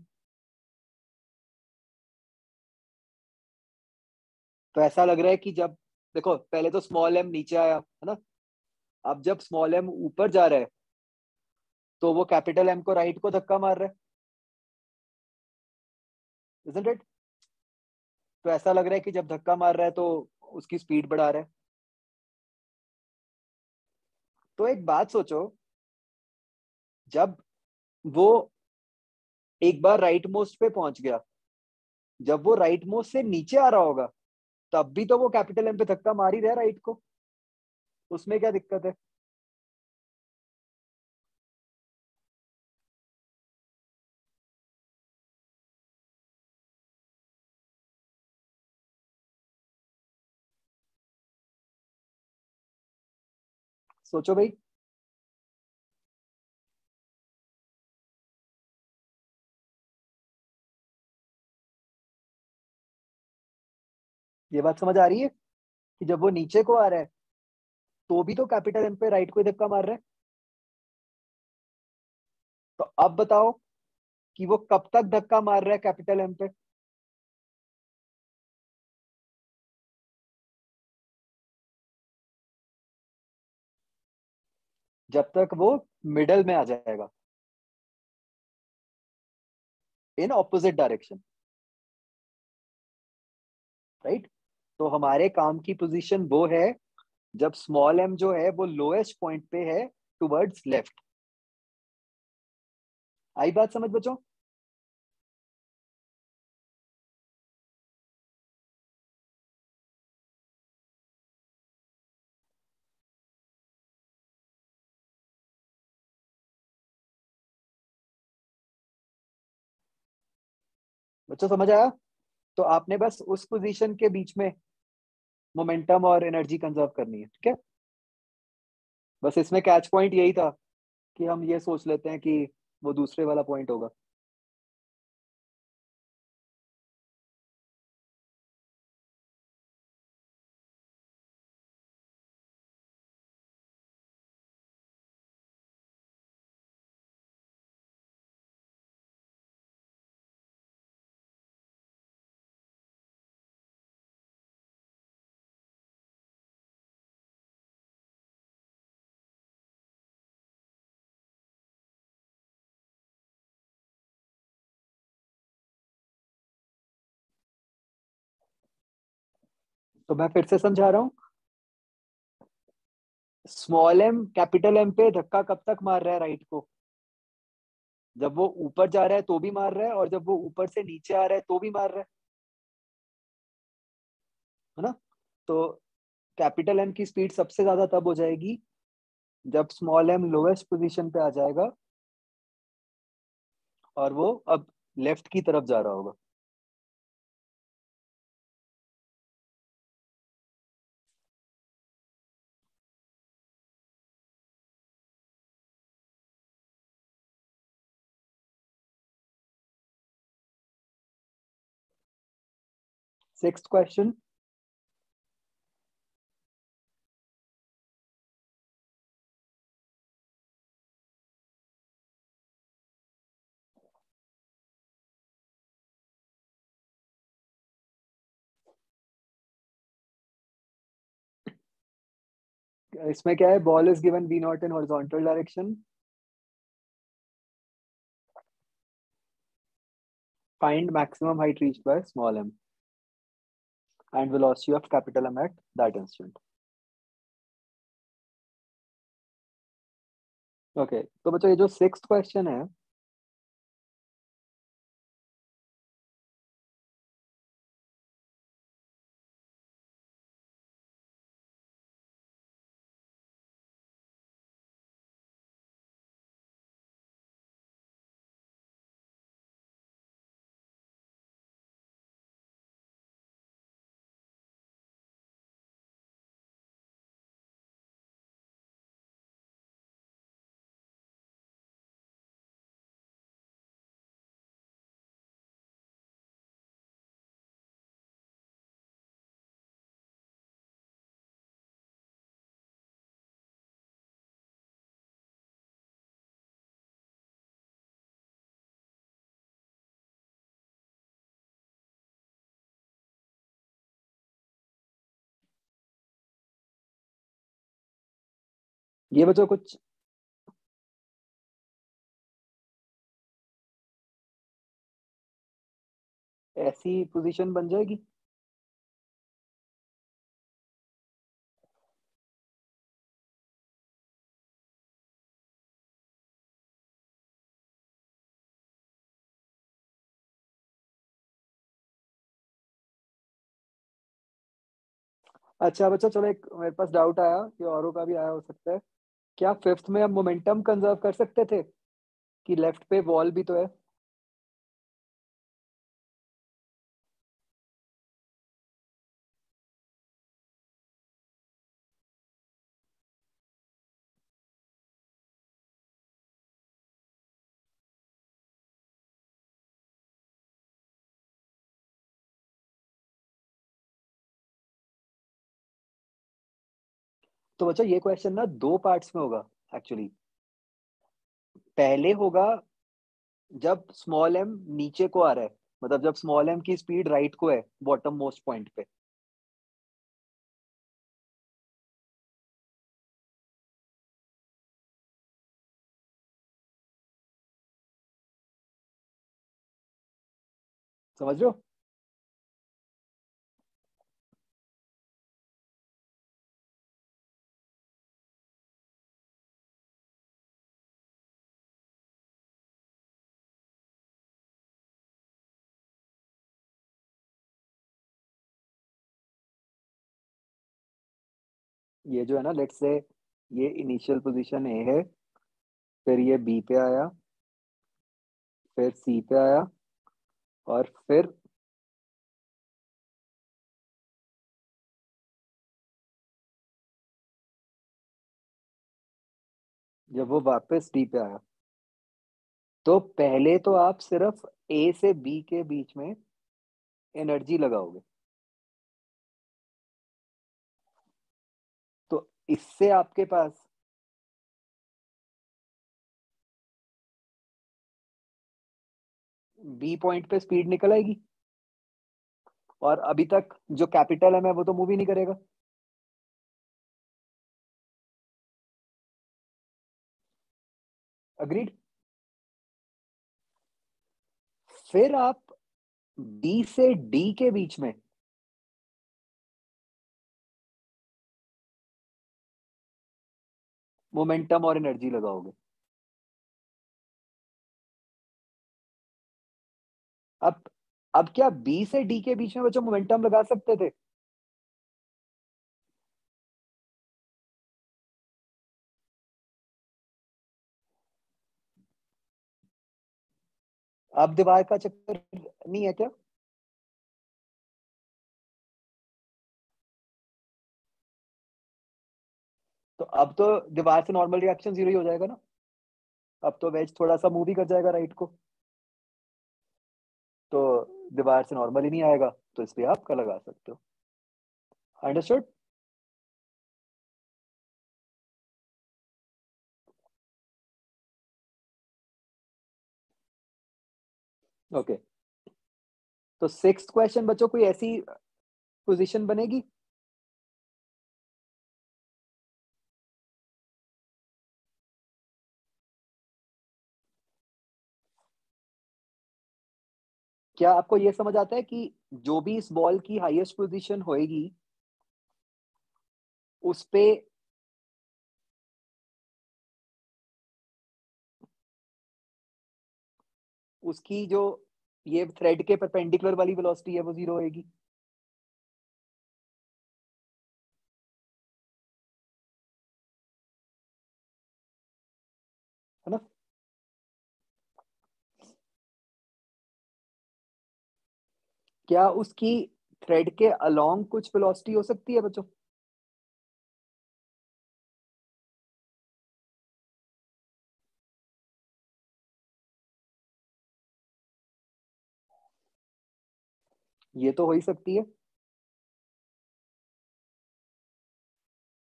तो ऐसा लग रहा है कि जब देखो पहले तो स्मॉल m नीचे आया है ना. अब जब स्मॉल m ऊपर जा रहा है तो वो कैपिटल M को राइट को धक्का मार रहा है. Isn't it? तो ऐसा लग रहा है कि जब धक्का मार रहा है तो उसकी स्पीड बढ़ा रहा है. तो एक बात सोचो, जब वो एक बार राइट मोस्ट पे पहुंच गया, जब वो राइट मोस्ट से नीचे आ रहा होगा तब भी तो वो कैपिटल M पे धक्का मार ही रहा है राइट को. उसमें क्या दिक्कत है? सोचो भाई. ये बात समझ आ रही है कि जब वो नीचे को आ रहा है तो भी तो कैपिटल M पे राइट को ही धक्का मार रहा है. तो अब बताओ कि वो कब तक धक्का मार रहा है कैपिटल M पे? जब तक वो मिडल में आ जाएगा, इन ऑपोजिट डायरेक्शन. राइट. तो हमारे काम की पोजीशन वो है जब स्मॉल m जो है वो लोएस्ट पॉइंट पे है टुवर्ड्स लेफ्ट. आई बात समझ बच्चों? बच्चों समझ आया? तो आपने बस उस पोजीशन के बीच में मोमेंटम और एनर्जी कंजर्व करनी है. ठीक है. बस इसमें कैच पॉइंट यही था कि हम ये सोच लेते हैं कि वो दूसरे वाला पॉइंट होगा. तो मैं फिर से समझा रहा हूँ. स्मॉल m कैपिटल M पे धक्का कब तक मार रहा है राइट को? जब वो ऊपर जा रहा है तो भी मार रहा है और जब वो ऊपर से नीचे आ रहा है तो भी मार रहा है ना. तो कैपिटल M की स्पीड सबसे ज्यादा तब हो जाएगी जब स्मॉल m लोएस्ट पोजीशन पे आ जाएगा और वो अब लेफ्ट की तरफ जा रहा होगा. Sixth question. इसमें क्या है? Ball is given v0 in horizontal direction Find maximum height reached by small m and velocity of capital M at that instant. Okay तो बच्चों ये जो सिक्स्थ क्वेश्चन है ये बच्चों कुछ ऐसी पोजीशन बन जाएगी अच्छा बच्चा चलो एक मेरे पास डाउट आया कि औरों का भी आया हो सकता है क्या फिफ्थ में हम मोमेंटम कंजर्व कर सकते थे कि लेफ्ट पे वॉल भी तो है तो बच्चा ये क्वेश्चन ना दो पार्ट्स में होगा एक्चुअली पहले होगा जब स्मॉल एम नीचे को आ रहा है मतलब जब स्मॉल एम की स्पीड राइट को है बॉटम मोस्ट पॉइंट पे समझ रहे हो ये जो है ना लेट्स से ये इनिशियल पोजीशन ए है फिर ये बी पे आया फिर सी पे आया और फिर जब वो वापस डी पे आया तो पहले तो आप सिर्फ ए से बी के बीच में एनर्जी लगाओगे तो इससे आपके पास बी पॉइंट पे स्पीड निकल आएगी और अभी तक जो कैपिटल एम है वो तो मूव ही नहीं करेगा अग्रीड फिर आप बी से डी के बीच में मोमेंटम और एनर्जी लगाओगे अब अब क्या बी से डी के बीच में बच्चों मोमेंटम लगा सकते थे अब दीवार का चक्कर नहीं है क्या तो अब तो दीवार से नॉर्मल रिएक्शन जीरो ही हो जाएगा ना अब तो वेज थोड़ा सा मूव ही कर जाएगा राइट को तो दीवार से नॉर्मल ही नहीं आएगा तो इस पे आप का लगा सकते हो अंडरस्टूड ओके तो सिक्स्थ क्वेश्चन बच्चों कोई ऐसी पोजीशन बनेगी क्या आपको ये समझ आता है कि जो भी इस बॉल की हाईएस्ट पोजीशन होएगी उस पे उसकी जो ये थ्रेड के परपेंडिकुलर वाली वेलोसिटी है वो 0 होएगी? है ना? क्या उसकी थ्रेड के अलोंग कुछ वेलोसिटी हो सकती है बच्चों? ये तो हो ही सकती है।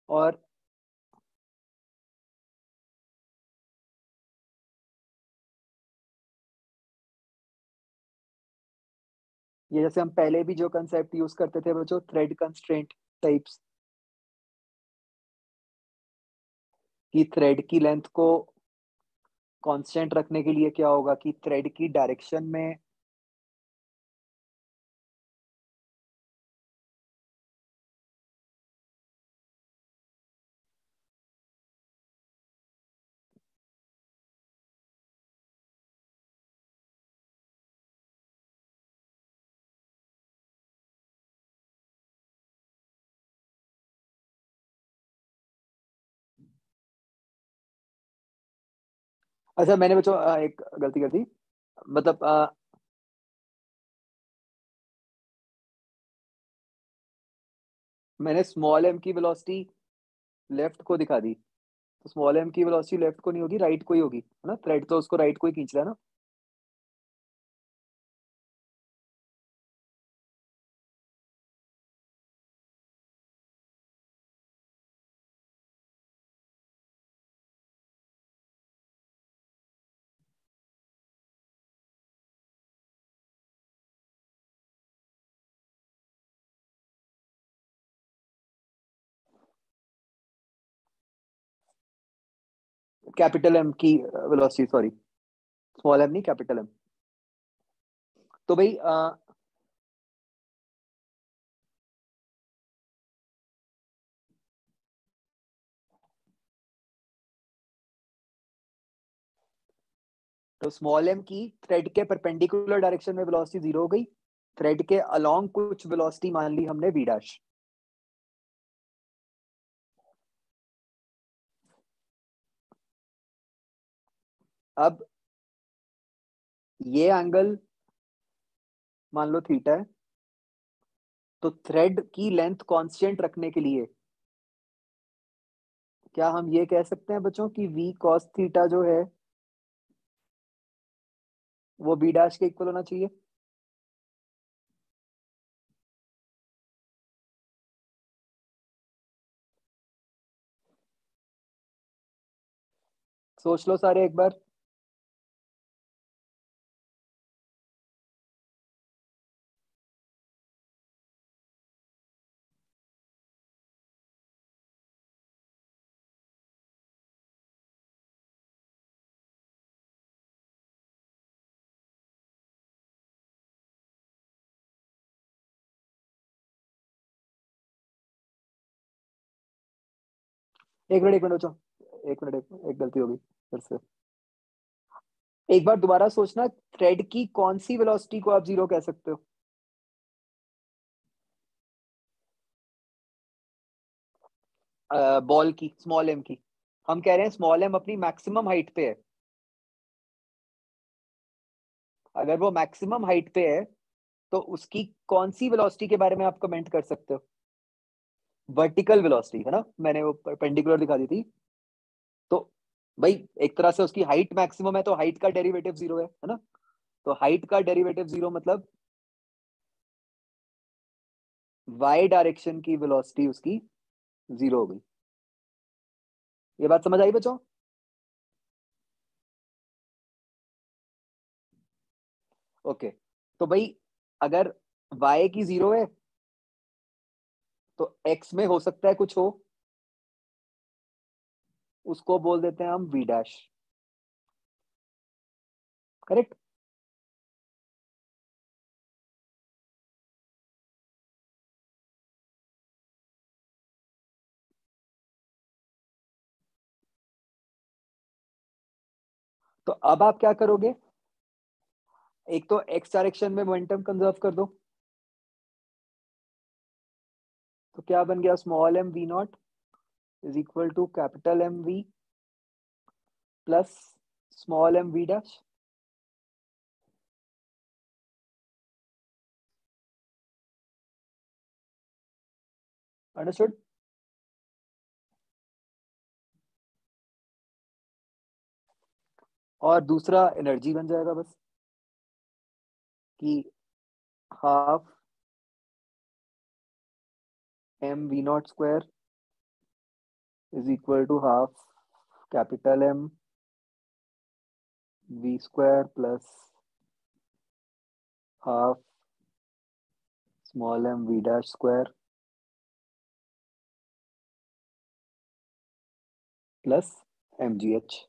और ये जैसे हम पहले भी जो कंसेप्ट यूज करते थे बच्चों, थ्रेड कंस्ट्रेंट टाइप्स, कि थ्रेड की लेंथ को कांस्टेंट रखने के लिए क्या होगा कि थ्रेड की डायरेक्शन में अच्छा मैंने बच्चों एक गलती कर दी। मतलब मैंने स्मॉल एम की वेलोसिटी लेफ्ट को दिखा दी, तो स्मॉल एम की वेलोसिटी लेफ्ट को नहीं होगी, राइट को ही होगी, है ना? थ्रेड तो उसको राइट को ही खींच रहा है ना। कैपिटल एम की वेलोसिटी, सॉरी स्मॉल एम नहीं, कैपिटल एम। तो भाई तो स्मॉल एम की थ्रेड के परपेंडिकुलर डायरेक्शन में वेलोसिटी 0 हो गई, थ्रेड के अलोंग कुछ वेलोसिटी मान ली हमने v डैश। अब ये एंगल मान लो थीटा है, तो थ्रेड की लेंथ कांस्टेंट रखने के लिए क्या हम ये कह सकते हैं बच्चों कि v cos थीटा जो है वो b डैश के इक्वल होना चाहिए? सोच लो सारे एक बार। एक मिनट बच्चों, एक मिनट, एक गलती होगी फिर से। एक बार दोबारा सोचना, थ्रेड की कौन सी वेलोसिटी को आप 0 कह सकते हो? बॉल की, स्मॉल एम की। हम कह रहे हैं स्मॉल एम अपनी मैक्सिमम हाइट पे है। अगर वो मैक्सिमम हाइट पे है तो उसकी कौन सी वेलोसिटी के बारे में आप कमेंट कर सकते हो? वर्टिकल वेलोसिटी, है ना? मैंने वो परपेंडिकुलर दिखा दी थी। तो भाई एक तरह से उसकी हाइट मैक्सिमम है, तो हाइट का डेरिवेटिव 0 है ना? तो हाइट का डेरिवेटिव 0 मतलब y डायरेक्शन की वेलोसिटी उसकी 0 हो गई। ये बात समझ आई बच्चों? ओके। तो भाई अगर y की 0 है तो x में हो सकता है कुछ हो, उसको बोल देते हैं हम v डैश। करेक्ट? तो अब आप क्या करोगे, एक तो एक्स डायरेक्शन में मोमेंटम कंजर्व कर दो, तो क्या बन गया, small M V naught is equal to capital M V plus small M V dash. Understood? और दूसरा एनर्जी बन जाएगा बस कि half M V naught square is equal to half capital M V square plus half small M V dash square plus M G H.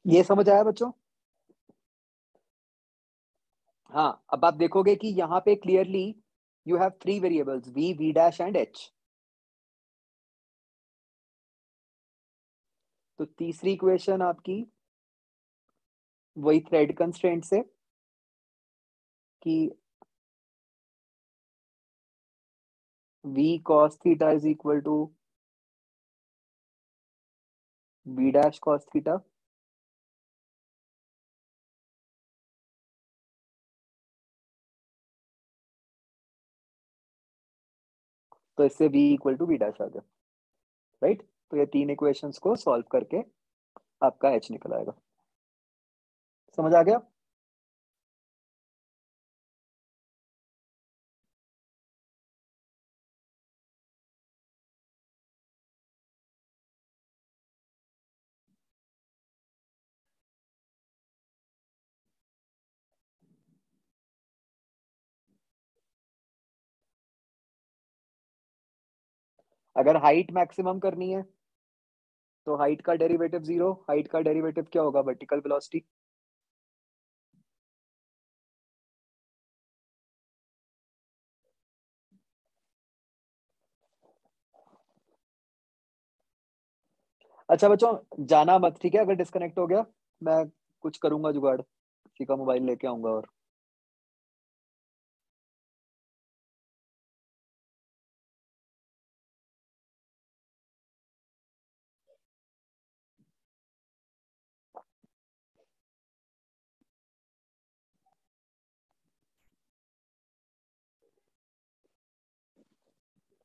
ये समझ आया बच्चों? हाँ, अब आप देखोगे कि यहाँ पे clearly you have three variables v, v dash and h। तो तीसरी इक्वेशन आपकी वही थ्रेड कंस्ट्रेंट से कि v cos theta is equal to v dash cos theta, तो इससे v equal to v dash आ गया, राइट? तो ये तीन इक्वेशंस को सॉल्व करके आपका h निकल आएगा। समझ आ गया? अगर हाइट मैक्सिमम करनी है तो हाइट का डेरिवेटिव जीरो, हाइट का डेरिवेटिव क्या होगा, वर्टिकल वेलोसिटी। अच्छा बच्चों, जाना मत, ठीक है? अगर डिस्कनेक्ट हो गया मैं कुछ करूंगा जुगाड़, किसी का मोबाइल लेके आऊंगा। और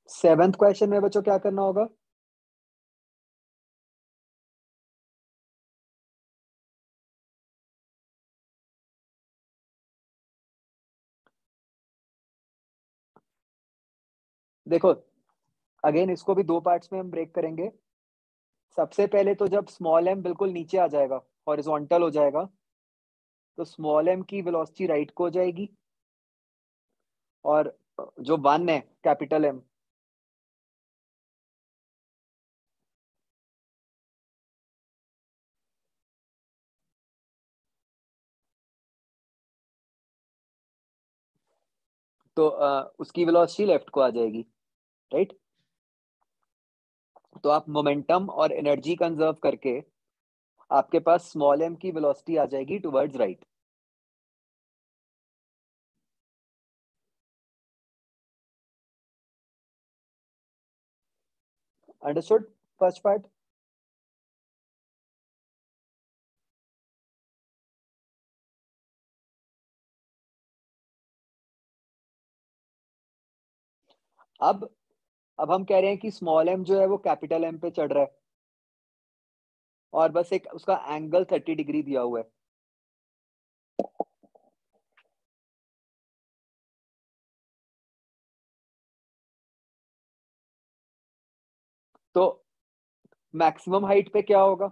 7th क्वेश्चन में बच्चों क्या करना होगा, देखो अगेन इसको भी दो पार्ट्स में हम ब्रेक करेंगे। सबसे पहले तो जब स्मॉल एम बिल्कुल नीचे आ जाएगा, हॉरिजॉन्टल हो जाएगा, तो स्मॉल एम की वेलोसिटी राइट को हो जाएगी, और जो वन है कैपिटल एम, तो उसकी वेलोसिटी लेफ्ट को आ जाएगी, राइट? तो आप मोमेंटम और एनर्जी कंजर्व करके आपके पास स्मॉल एम की वेलोसिटी आ जाएगी towards right. Understood first part? अब हम कह रहे हैं कि स्मॉल m जो है वो कैपिटल M पे चढ़ रहा है और बस एक उसका एंगल 30 डिग्री दिया हुआ है। तो मैक्सिमम हाइट पे क्या होगा?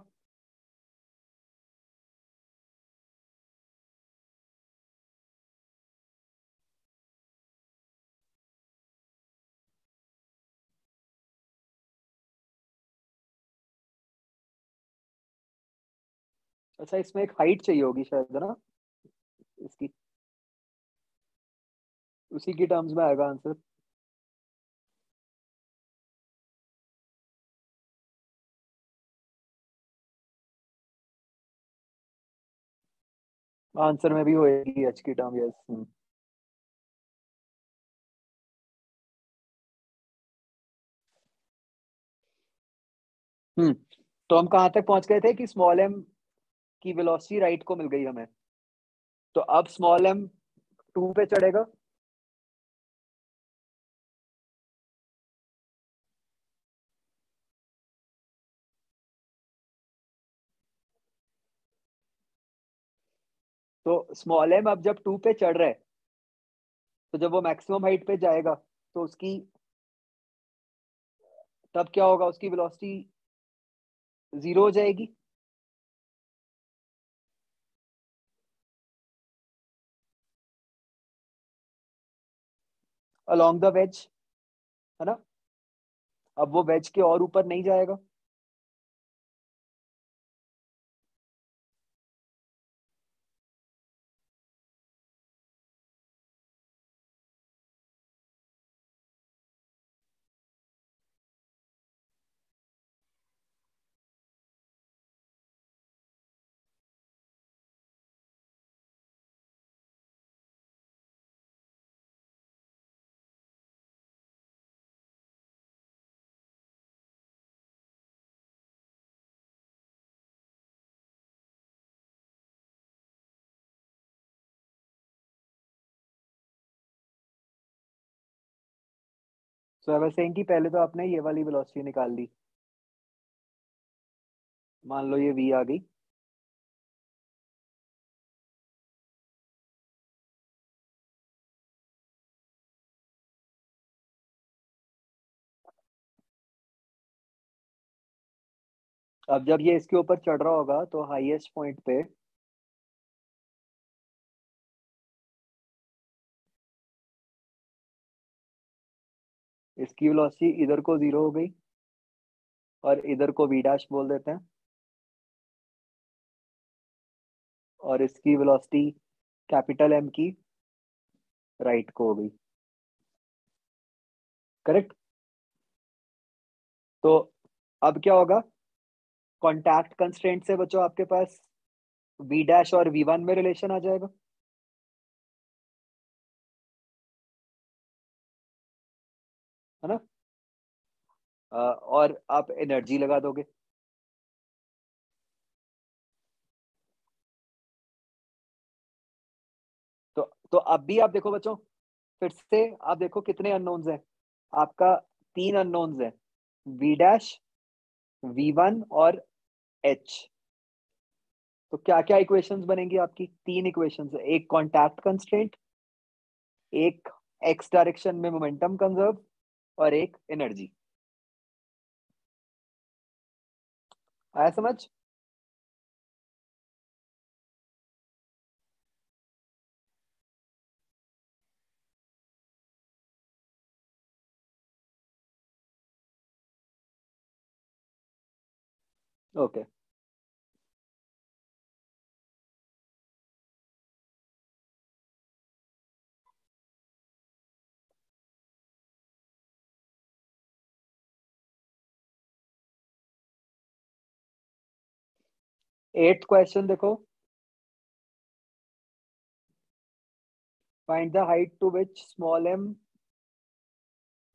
अच्छा, इसमें एक हाइट चाहिए होगी शायद, है ना? इसकी उसी की टर्म्स में आएगा आंसर। आंसर में भी होएगी h की टर्म, यस। हम्म तो हम कहाँ तक पहुंच गए थे कि स्मॉल m की वेलोसिटी राइट को मिल गई हमें। तो अब स्मॉल m 2 पे चढ़ेगा। तो स्मॉल m अब जब 2 पे चढ़ रहा है, तो जब वो मैक्सिमम हाइट पे जाएगा तो उसकी तब क्या होगा? उसकी वेलोसिटी 0 हो जाएगी। अलोंग द वेज, है ना? अब वो वेज के और ऊपर नहीं जाएगा। सो आई वाज सेइंग कि पहले तो आपने ये वाली वेलोसिटी निकाल ली। मान लो ये v आ गई। अब जब ये इसके ऊपर चढ़ रहा होगा तो हाईएस्ट पॉइंट पे इसकी वेलोसिटी इधर को 0 हो गई और इधर को v डैश बोल देते हैं, और इसकी वेलोसिटी कैपिटल M की राइट को हो गई। करेक्ट। तो अब क्या होगा? कॉन्टैक्ट कंस्ट्रेंट से बच्चों आपके पास v डैश और v1 में रिलेशन आ जाएगा, है ना? और आप एनर्जी लगा दोगे। तो अब भी आप देखो बच्चों, फिर से आप देखो कितने अननोन्स हैं आपका। 3 अननोन्स हैं, v डैश, v1 और h। तो क्या क्या इक्वेशंस बनेंगी आपकी? 3 इक्वेशंस। एक कॉन्टैक्ट कंस्ट्रेंट, एक x डायरेक्शन में मोमेंटम कंजर्व, और एक एनर्जी। आया समझ? ओके। 8th क्वेश्चन देखो। Find the height to which small m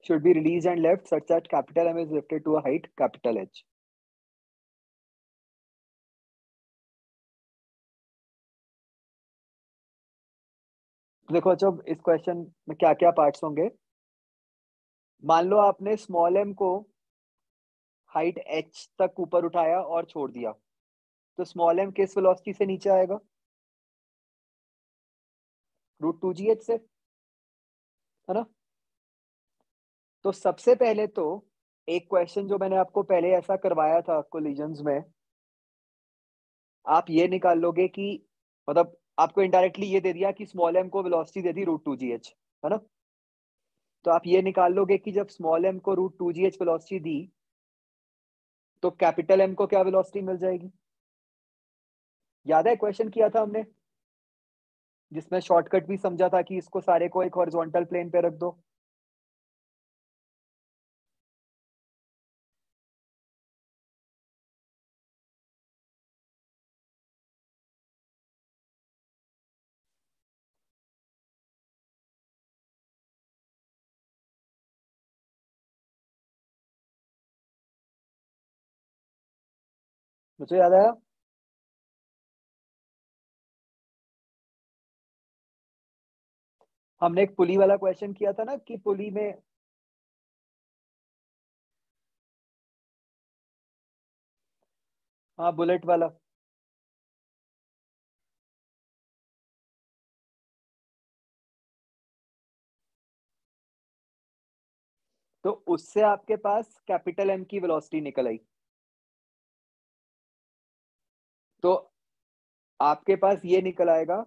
should be released and left such that capital M is lifted to a height capital H। देखो अच्छा, इस question में क्या क्या पार्ट्स होंगे? मान लो आपने स्मॉल m को हाइट h तक ऊपर उठाया और छोड़ दिया, तो स्मॉल m किस वेलोसिटी से नीचे आएगा? √2gh से, है ना? तो सबसे पहले तो एक क्वेश्चन जो मैंने आपको पहले ऐसा करवाया था कोलिजन्स में, आप ये निकाल लोगे कि मतलब आपको इनडायरेक्टली ये दे दिया कि स्मॉल m को वेलोसिटी दे दी √2gh, है ना? तो आप ये निकाल लोगे कि जब स्मॉल m को √2gh वेलोसिटी दी तो कैपिटल M को क्या वेलोसिटी मिल जाएगी? याद है क्वेश्चन किया था हमने, जिसमें शॉर्टकट भी समझा था कि इसको सारे को एक हॉरिजॉन्टल प्लेन पे रख दो। मुझे याद आया। हमने एक पुली वाला क्वेश्चन किया था ना कि पुली में हाँ बुलेट वाला, तो उससे आपके पास कैपिटल M की वेलोसिटी निकल आई। तो आपके पास ये निकल आएगा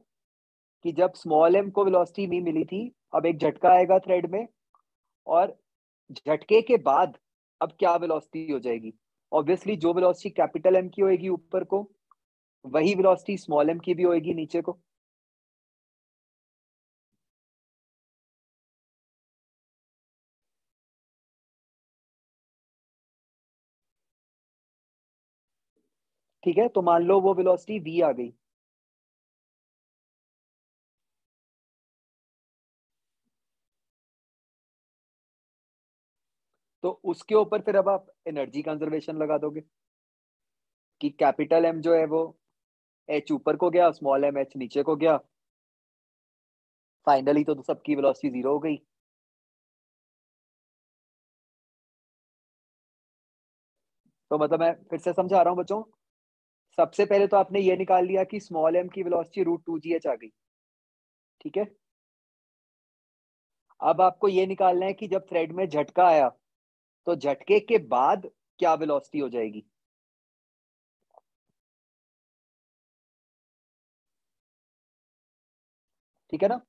कि जब स्मॉल m को वेलोसिटी नहीं मिली थी, अब एक झटका आएगा थ्रेड में, और झटके के बाद अब क्या वेलोसिटी हो जाएगी? ऑब्वियसली जो वेलोसिटी कैपिटल M की होएगी ऊपर को, वही वेलोसिटी स्मॉल m की भी होएगी नीचे को। ठीक है, तो मान लो वो वेलोसिटी v आ गई। तो उसके ऊपर फिर अब आप एनर्जी कंजर्वेशन लगा दोगे कि कैपिटल M जो है वो h ऊपर को गया, स्मॉल m h नीचे को गया, फाइनली तो सबकी वेलोसिटी 0 हो गई। तो मतलब मैं फिर से समझा रहा हूँ बच्चों, सबसे पहले तो आपने ये निकाल लिया कि स्मॉल m की वेलोसिटी √2gh आ गई, ठीक है? अब आपको ये निकालना है कि जब थ्रेड में झटका आया तो झटके के बाद क्या वेलोसिटी हो जाएगी। ठीक है ना?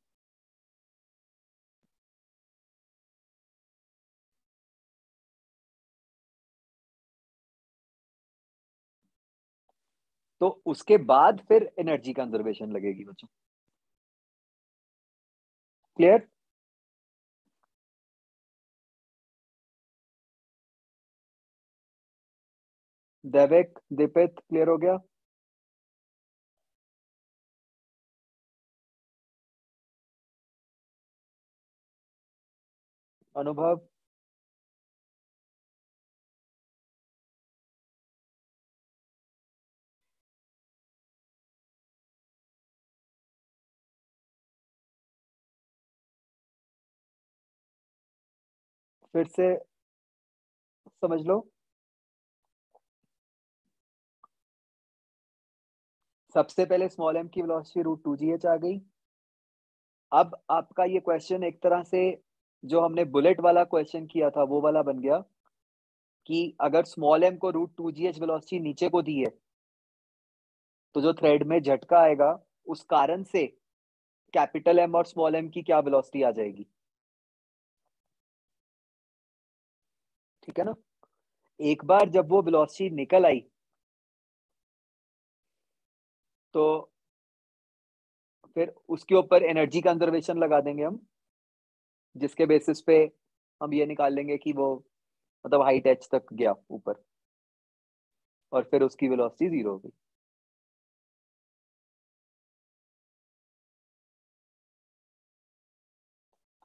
तो उसके बाद फिर एनर्जी कंजर्वेशन लगेगी बच्चों। क्लियर? दैविक, दीपित, क्लियर हो गया? अनुभव? फिर से समझ लो। सबसे पहले स्मॉल m की वेलोसिटी √2gh आ गई। अब आपका ये क्वेश्चन एक तरह से जो हमने बुलेट वाला क्वेश्चन किया था वो वाला बन गया कि अगर स्मॉल m को √2gh वेलोसिटी नीचे को दी है, तो जो थ्रेड में झटका आएगा उस कारण से कैपिटल M और स्मॉल m की क्या वेलोसिटी आ जाएगी। ठीक है ना? एक बार जब वो वेलोसिटी निकल आई तो फिर उसके ऊपर एनर्जी कंजर्वेशन लगा देंगे हम, जिसके बेसिस पे हम ये निकाल लेंगे कि वो मतलब हाइट h तक गया ऊपर और फिर उसकी वेलोसिटी 0 हो गई।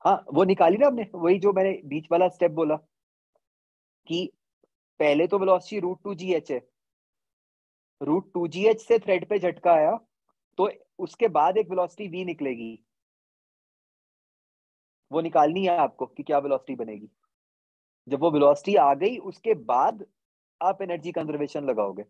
हाँ वो निकाली ना हमने, वही जो मैंने बीच वाला स्टेप बोला कि पहले तो वेलोसिटी √2gh है, √2gh से थ्रेड पे झटका आया तो उसके बाद एक वेलोसिटी v निकलेगी, वो निकालनी है आपको कि क्या वेलोसिटी बनेगी। जब वो वेलोसिटी आ गई उसके बाद आप एनर्जी कंजर्वेशन लगाओगे।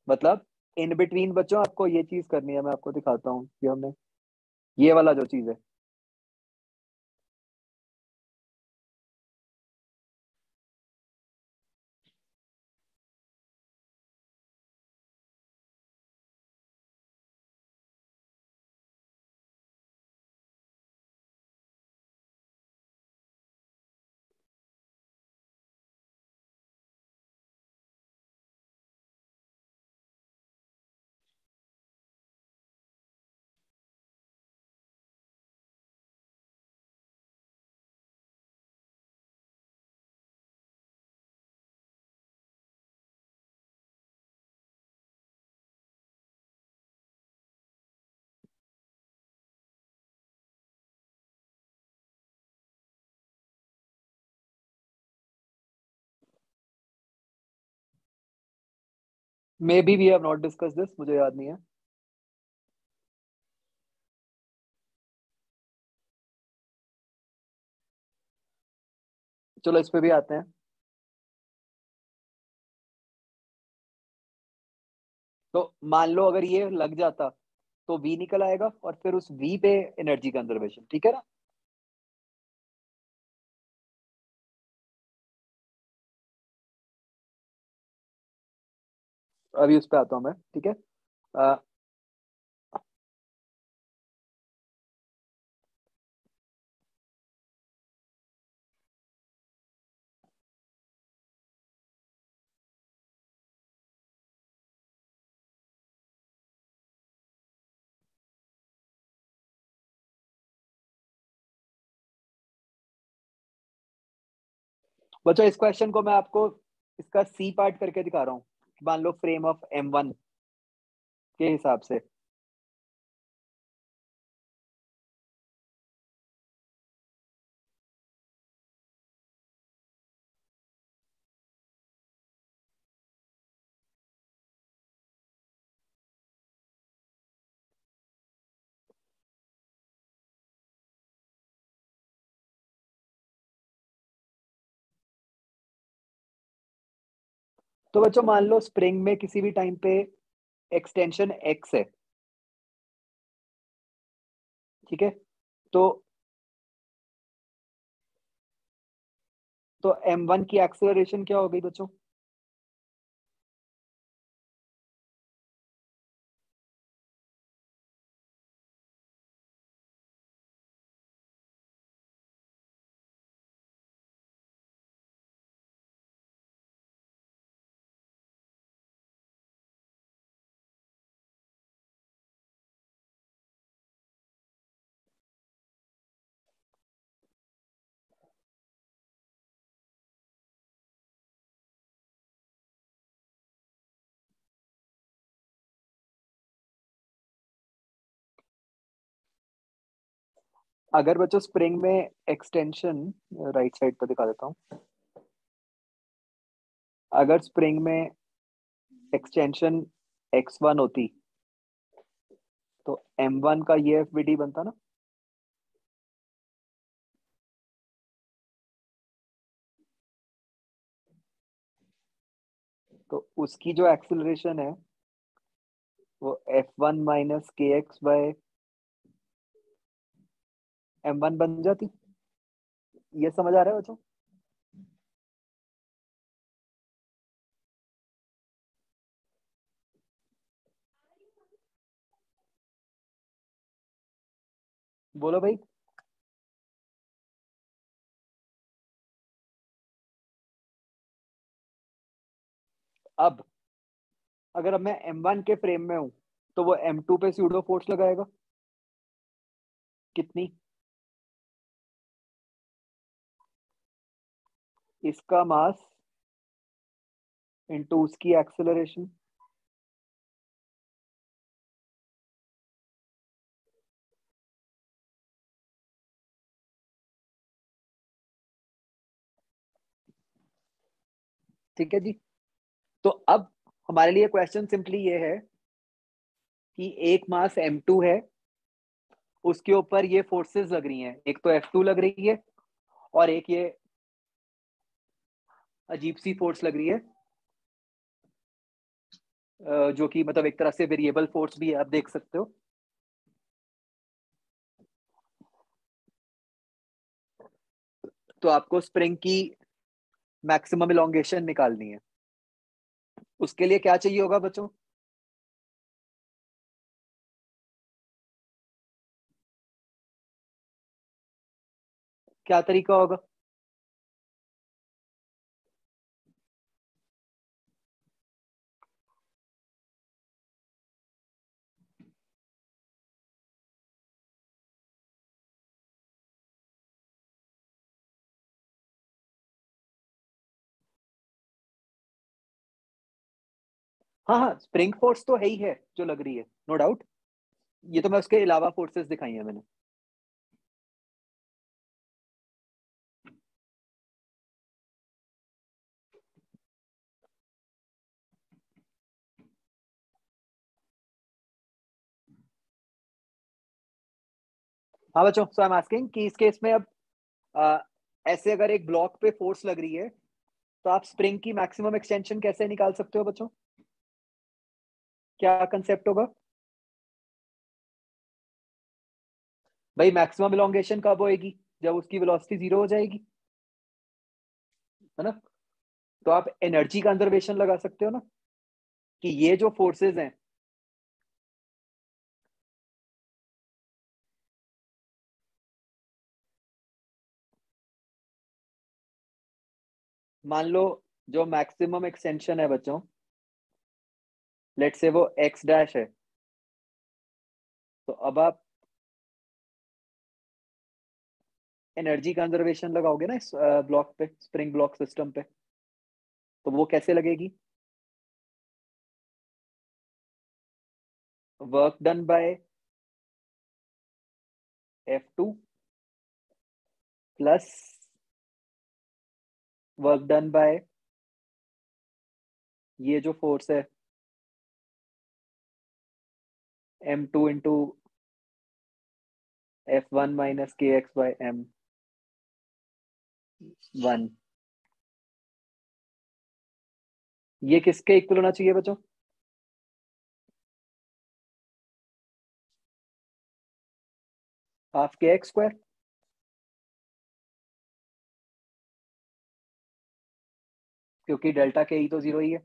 मतलब इन बिटवीन बच्चों आपको ये चीज करनी है, मैं आपको दिखाता हूँ कि हमने ये वाला जो चीज है, maybe we have not discuss this, मुझे याद नहीं है। चलो इस पे भी आते हैं। तो मान लो अगर ये लग जाता तो वी निकल आएगा और फिर उस वी पे एनर्जी कंजर्वेशन, ठीक है ना। अभी उस पे आता हूँ मैं, ठीक है। अ, बच्चों इस क्वेश्चन को मैं आपको इसका सी पार्ट करके दिखा रहा हूँ। मान लो फ्रेम ऑफ M1 के हिसाब से, तो बच्चों मान लो स्प्रिंग में किसी भी टाइम पे एक्सटेंशन x है, ठीक है। तो M1 की एक्सेलरेशन क्या हो गई बच्चों? अगर बच्चों स्प्रिंग में एक्सटेंशन, राइट साइड पर दिखा देता हूँ, अगर स्प्रिंग में एक्सटेंशन x1 होती तो M1 का ये FBD बनता ना। तो उसकी जो एक्सेलरेशन है वो F1 माइनस KX/M1 बन जाती। ये समझ आ रहा है बच्चों? बोलो भाई। अब अगर अब मैं M1 के फ्रेम में हूं तो वो M2 पे स्यूडो फोर्स लगाएगा कितनी? इसका मास इंटू उसकी एक्सेलरेशन। ठीक है जी। तो अब हमारे लिए क्वेश्चन सिंपली ये है कि एक मास m2 है, उसके ऊपर ये फोर्सेस लग रही हैं, एक तो F2 लग रही है और एक ये अजीब सी फोर्स लग रही है, जो कि मतलब एक तरह से वेरिएबल फोर्स भी है, आप देख सकते हो। तो आपको स्प्रिंग की मैक्सिमम इलोंगेशन निकालनी है। उसके लिए क्या चाहिए होगा बच्चों? क्या तरीका होगा? हाँ हाँ, स्प्रिंग फोर्स तो है ही है जो लग रही है, नो डाउट। ये तो मैं उसके अलावा फोर्सेस दिखाई है मैंने। हाँ बच्चों, सो आई एम आस्किंग कि इस केस में अब आ, ऐसे अगर एक ब्लॉक पे फोर्स लग रही है तो आप स्प्रिंग की मैक्सिमम एक्सटेंशन कैसे निकाल सकते हो बच्चों? क्या कंसेप्ट होगा भाई? मैक्सिमम इलोंगेशन कब होएगी? जब उसकी वेलोसिटी 0 हो जाएगी, है ना? तो आप एनर्जी कंजर्वेशन लगा सकते हो ना, कि ये जो फोर्सेस हैं, मान लो जो मैक्सिमम एक्सटेंशन है बच्चों, लेट से वो x डैश है, तो अब आप एनर्जी कंजर्वेशन लगाओगे ना इस ब्लॉक पे, स्प्रिंग ब्लॉक सिस्टम पे, तो वो कैसे लगेगी? Work done by F2 plus work done by ये जो फोर्स है m2 into F1 minus kx bye m1। ये किसके इक्वल होना चाहिए बच्चों? Half kx square. क्योंकि डेल्टा के ही तो 0 ही है।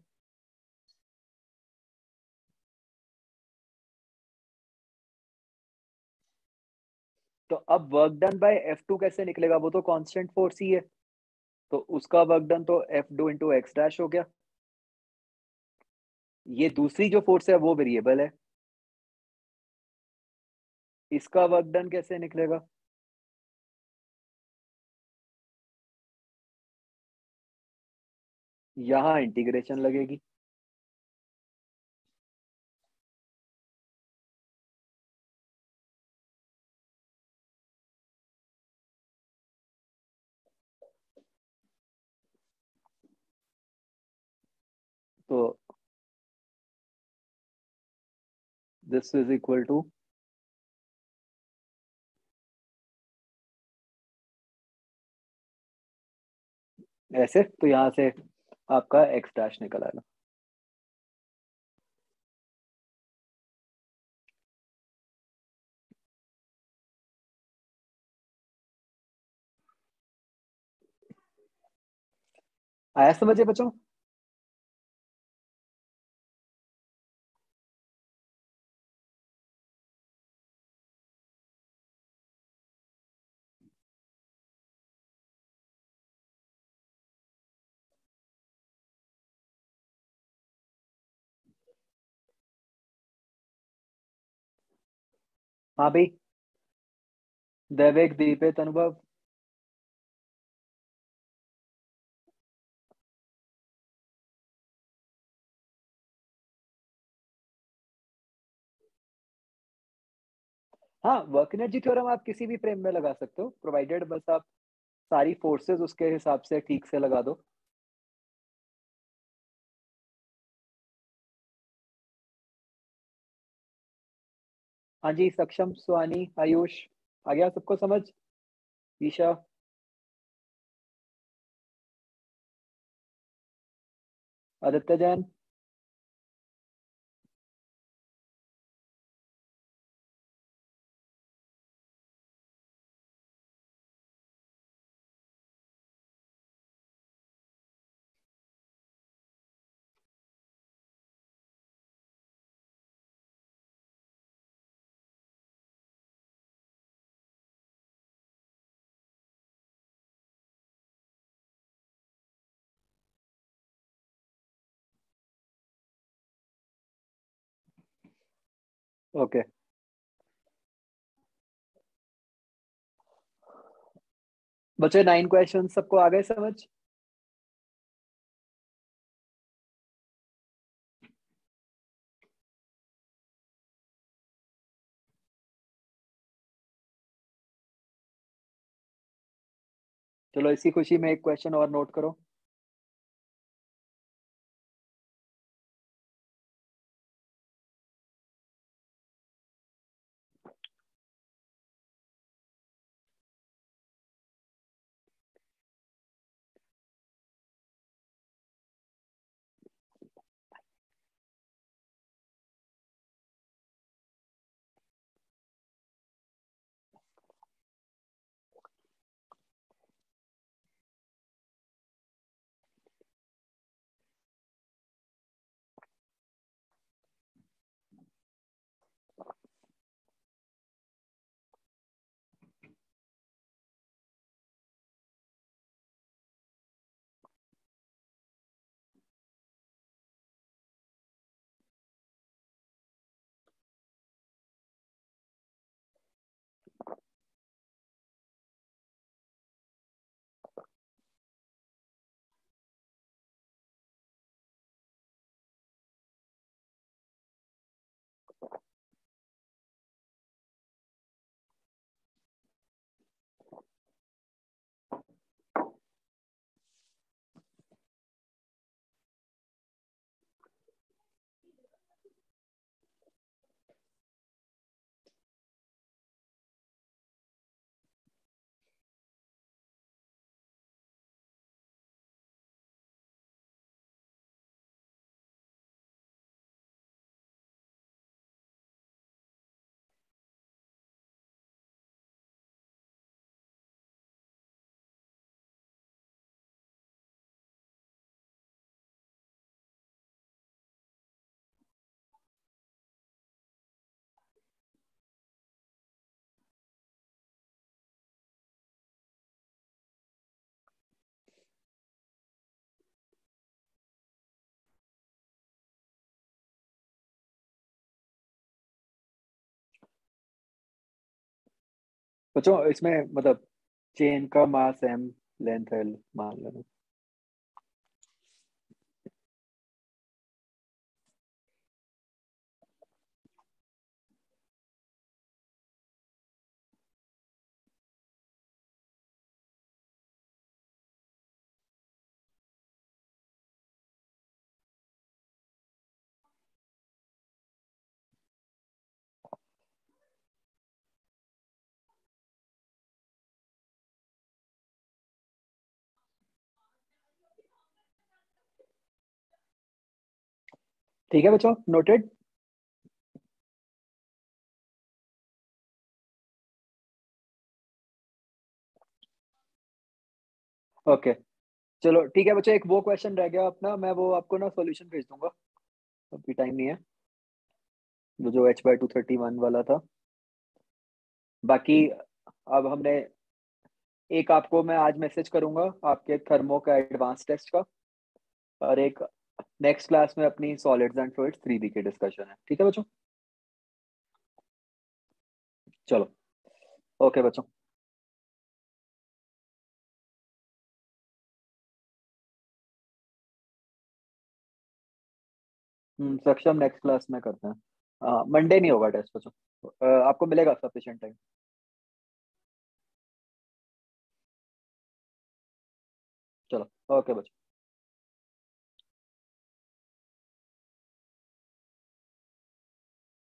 तो अब वर्क डन बाय F2 कैसे निकलेगा? वो तो कांस्टेंट फोर्स ही है, तो उसका वर्क डन तो F2 इंटू एक्स डैश हो गया। ये दूसरी जो फोर्स है वो वेरिएबल है, इसका वर्क डन कैसे निकलेगा? यहां इंटीग्रेशन लगेगी। तो दिस इज इक्वल टू, ऐसे तो यहां से आपका एक्स डैश निकल आएगा। आया समझे बच्चों? हाँ भाई, दैवेक दीपित अनुभव। हाँ, वर्क एनर्जी थ्योरम आप किसी भी फ्रेम में लगा सकते हो, प्रोवाइडेड बस आप सारी फोर्सेस उसके हिसाब से ठीक से लगा दो। हाँ जी, सक्षम, सुहानी, आयुष, आ गया सबको समझ? ईशा, आदित्य जैन, ओके। बच्चे 9 क्वेश्चन सबको आ गए समझ? चलो इसी खुशी में एक क्वेश्चन और नोट करो। बच्चों इसमें मतलब चेन का मास m, लेंथ l मान लेना। ठीक है बच्चों, नोटेड। ओके चलो ठीक है बच्चों, एक वो क्वेश्चन रह गया अपना, मैं वो आपको ना सॉल्यूशन भेज दूंगा, अभी टाइम नहीं है, वो जो H/231 वाला था। बाकी अब हमने एक आपको मैं आज मैसेज करूंगा आपके थर्मो का एडवांस टेस्ट का, और एक नेक्स्ट क्लास में अपनी सॉलिड्स एंड फ्लूइड्स 3D की डिस्कशन है। ठीक है बच्चों? चलो ओके बच्चों। सक्षम नेक्स्ट क्लास में करते हैं, मंडे नहीं होगा टेस्ट बच्चों, आपको मिलेगा सफिशिएंट टाइम। चलो ओके बच्चों।